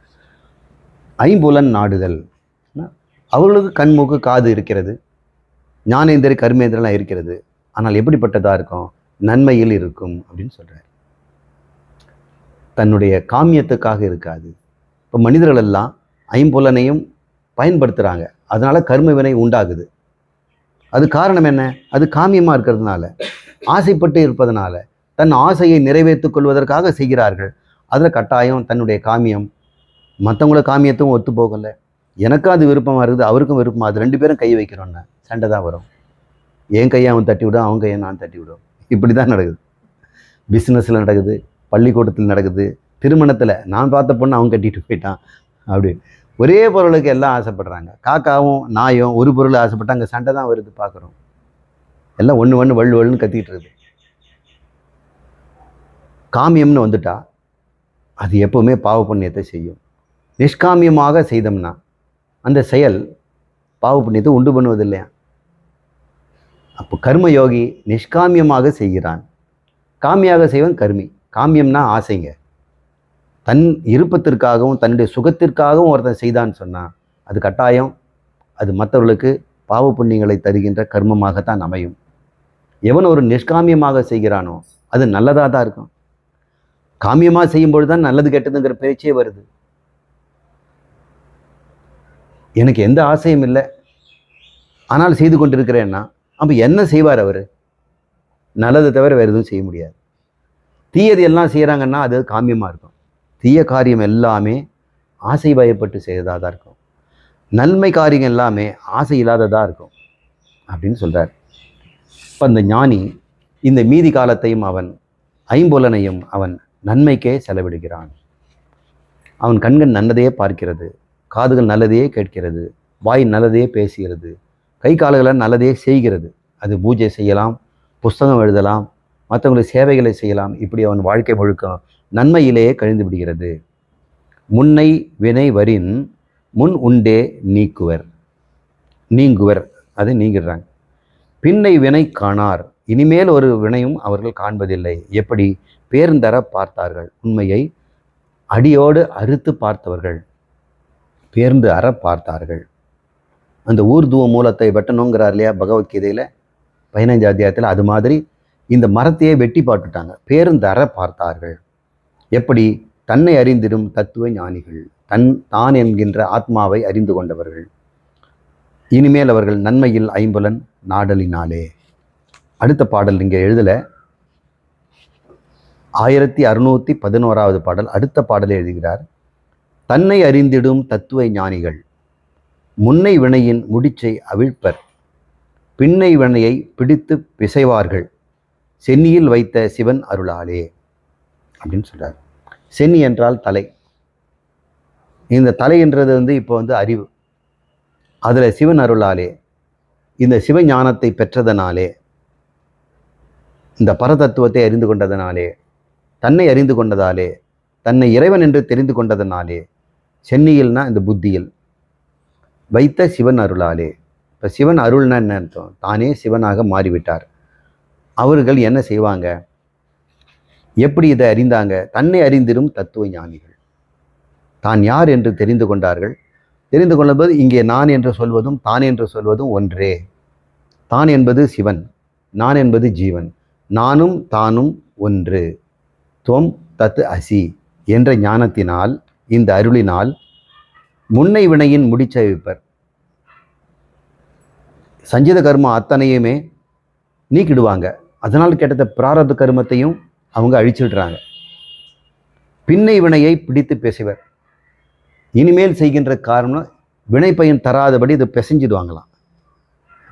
ஐம்புலன் நாடுதல். அவர்களுக்கு கண்மூக்கு காது இருக்கிறது, ஞானேந்திர கர்மேந்திரெல்லாம் இருக்கிறது. ஆனால் எப்படிப்பட்டதாக இருக்கும்? நன்மையில் இருக்கும் அப்படின்னு சொல்கிறார். தன்னுடைய காமியத்துக்காக இருக்காது. இப்போ மனிதர்கள் எல்லாம் ஐம்புலனையும் பயன்படுத்துகிறாங்க, அதனால் கர்ம வினை உண்டாகுது. அது காரணம் என்ன? அது காமியமாக இருக்கிறதுனால, ஆசைப்பட்டு இருப்பதனால, தன் ஆசையை நிறைவேற்றிக் கொள்வதற்காக செய்கிறார்கள். அதில் கட்டாயம் தன்னுடைய காமியம் மற்றவங்கள காமியத்தும் ஒத்து போகலை. எனக்கும் அது விருப்பமாக இருக்குது, அவருக்கும் விருப்பமாக, அது ரெண்டு பேரும் கை வைக்கிறோன்னா சண்டை தான் வரும். என் கையை அவன் தட்டி விடும், அவன் கையை நான் தட்டி விடும். இப்படி தான் நடக்குது. பிஸ்னஸில் நடக்குது, பள்ளிக்கூடத்தில் நடக்குது, திருமணத்தில் நான் பார்த்த பொண்ணு அவன் கட்டிட்டு போயிட்டான். அப்படி ஒரே பொருளுக்கு எல்லாம் ஆசைப்படுறாங்க. காக்காவும் நாயும் ஒரு பொருள் ஆசைப்பட்டு அங்கே சண்டை தான் வருது, பார்க்குறோம். எல்லாம் ஒன்று வள்ளுன்னு கத்திக்கிட்டு இருக்குது. காமியம்னு வந்துட்டா அது எப்போவுமே பாவ புண்ணியத்தை செய்யும். நிஷ்காமியமாக செய்தோம்னா அந்த செயல் பாவ புண்ணியத்தை உண்டு பண்ணுவதில்லையா? அப்போ கர்மயோகி நிஷ்காமியமாக செய்கிறான், காமியாக செய்வன் கர்மி. காமியம்னா ஆசைங்க. தன் இருப்பத்திற்காகவும் தன்னுடைய சுகத்திற்காகவும் ஒருத்தன் செய்தான்னு சொன்னால் அது கட்டாயம் அது மற்றவர்களுக்கு பாவ புண்ணியங்களை தருகின்ற கர்மமாகத்தான் அமையும். எவன் ஒரு நிஷ்காமியமாக செய்கிறானோ அது நல்லதாக தான் இருக்கும். காமியமாக செய்யும்பொழுது தான் நல்லது கெட்டதுங்கிற பேச்சே வருது. எனக்கு எந்த ஆசையும் இல்லை, ஆனால் செய்து கொண்டிருக்கிறேன்னா அப்போ என்ன செய்வார் அவர்? நல்லதை தவிர வேறு எதுவும் செய்ய முடியாது. தீயது எல்லாம் செய்கிறாங்கன்னா அது காமியமாக இருக்கும். தீய காரியம் எல்லாமே ஆசை பயப்பட்டு செய்வதாக தான் இருக்கும். நன்மை காரியங்கள் எல்லாமே ஆசை இல்லாததாக இருக்கும் அப்படின்னு சொல்கிறார். இப்போ அந்த ஞானி இந்த மீதி காலத்தையும் அவன் ஐம்புலனையும் அவன் நன்மைக்கே செலவிடுகிறான். அவன் கண்கள் நல்லதையே பார்க்கிறது, காதுகள் நல்லதையே கேட்கிறது, வாய் நல்லதையே பேசுகிறது, கை கால்களை நல்லதையே செய்கிறது. அது பூஜை செய்யலாம், புஸ்தகம் எழுதலாம், மற்றவங்களுக்கு சேவைகளை செய்யலாம். இப்படி அவன் வாழ்க்கை முழுக்க நன்மையிலேயே கழிந்து விடுகிறது. முன்னை வினை வரின் முன் உண்டே நீங்குவர், அதை நீங்கிடுறாங்க. பின்னை வினை காணார், இனிமேல் ஒரு வினையும் அவர்கள் காண்பதில்லை. எப்படி? பேர்ந்தர பார்த்தார்கள், உண்மையை அடியோடு அறுத்து பார்த்தவர்கள், பேர்ந்து அற பார்த்தார்கள். அந்த ஊர்துவ மூலத்தை வெட்டணுங்கிறார் இல்லையா பகவத்கீதையில் 15 அத்தியாயத்தில், அது மாதிரி இந்த மரத்தையே வெட்டி பாட்டுட்டாங்க, பேர்ந்து அற பார்த்தார்கள். எப்படி? தன்னை அறிந்திடும் தத்துவ ஞானிகள், தான் என்கின்ற ஆத்மாவை அறிந்து கொண்டவர்கள். இனிமேல் அவர்கள் நன்மையில் ஐம்புலன் நாடலினாலே. அடுத்த பாடல் இங்கே எழுதலை, 1611வது பாடல். அடுத்த பாடலை எழுதுகிறார். தன்னை அறிந்திடும் தத்துவ ஞானிகள் முன்னை வினையின் முடிச்சை அவிழ்ப்பர், பின்னை வினையை பிடித்து பிசைவார்கள், சென்னியில் வைத்த சிவன் அருளாலே அப்படின்னு சொல்கிறார். சென்னி என்றால் தலை. இந்த தலை என்றது இப்போ அறிவு. அதில் சிவன் அருளாலே, இந்த சிவஞானத்தை பெற்றதனாலே, இந்த பரதத்துவத்தை அறிந்து கொண்டதனாலே, தன்னை அறிந்து கொண்டதாலே, தன்னை இறைவன் என்று தெரிந்து கொண்டதனாலே, சென்னியில்னா இந்த புத்தியில் வைத்த சிவன் அருளாலே. இப்போ சிவன் அருள்னா என்ன அர்த்தம்? தானே சிவனாக மாறிவிட்டார். அவர்கள் என்ன செய்வாங்க? எப்படி இதை அறிந்தாங்க? தன்னை அறிந்திடும் தத்துவ ஞானிகள் தான் யார் என்று தெரிந்து கொண்டார்கள். தெரிந்து கொள்ளும்போது இங்கே நான் என்று சொல்வதும் தான் என்று சொல்வதும் ஒன்றே. தான் என்பது சிவன், நான் என்பது ஜீவன். நானும் தானும் ஒன்று. துவம் தத் அசி என்ற ஞானத்தினால், இந்த அருளினால் முன்னை வினையின் முடிச்சவிப்பர், சஞ்சித கர்மம் அத்தனையுமே நீக்கிடுவாங்க. அதனால் கெட்ட பிராரப்த கர்மத்தையும் அவங்க அழிச்சிடுறாங்க. பின்னை வினையை பிடித்து பேசுவர். இனிமேல் செய்கின்ற காரணம் வினை பயன் தராதபடி இதை பிசைஞ்சிடுவாங்களாம்.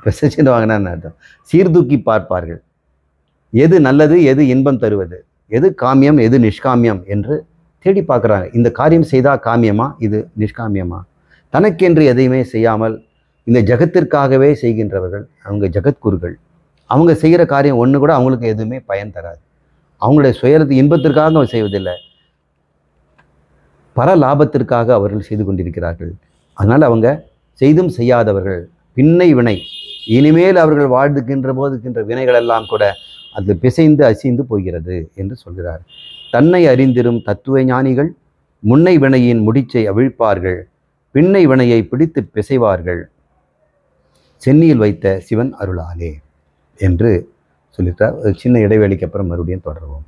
பிசைஞ்சிடுவாங்கன்னா என்ன அர்த்தம்? சீர்தூக்கி பார்ப்பார்கள். எது நல்லது, எது இன்பம் தருவது, எது காமியம், எது நிஷ்காமியம் என்று தேடி பார்க்குறாங்க. இந்த காரியம் செய்தால் காமியமா, இது நிஷ்காமியமா? தனக்கென்று எதையுமே செய்யாமல் இந்த ஜகத்திற்காகவே செய்கின்றவர்கள் அவங்க ஜகத்குருகள். அவங்க செய்கிற காரியம் ஒன்று கூட அவங்களுக்கு எதுவுமே பயன் தராது. அவங்களுடைய சுயத்து இன்பத்திற்காக அவங்க செய்வதில்லை, பர லாபத்திற்காக அவர்கள் செய்து கொண்டிருக்கிறார்கள். அதனால் அவங்க செய்தும் செய்யாதவர்கள். பின்னை வினை, இனிமேல் அவர்கள் வாழ்ந்துக்கின்ற போதுக்கின்ற வினைகளெல்லாம் கூட அது பிசைந்து அசிந்து போகிறது என்று சொல்கிறார். தன்னை அறிந்திரும் தத்துவ ஞானிகள் முன்னை வினையின் முடிச்சை அவிழ்ப்பார்கள், பின்னை வினையை பிடித்து பிசைவார்கள், சென்னியில் வைத்த சிவன் அருளாலே என்று சொல்லிட்டார். சின்ன இடைவேளைக்கு அப்புறம் மறுபடியும் தொடருவோம்.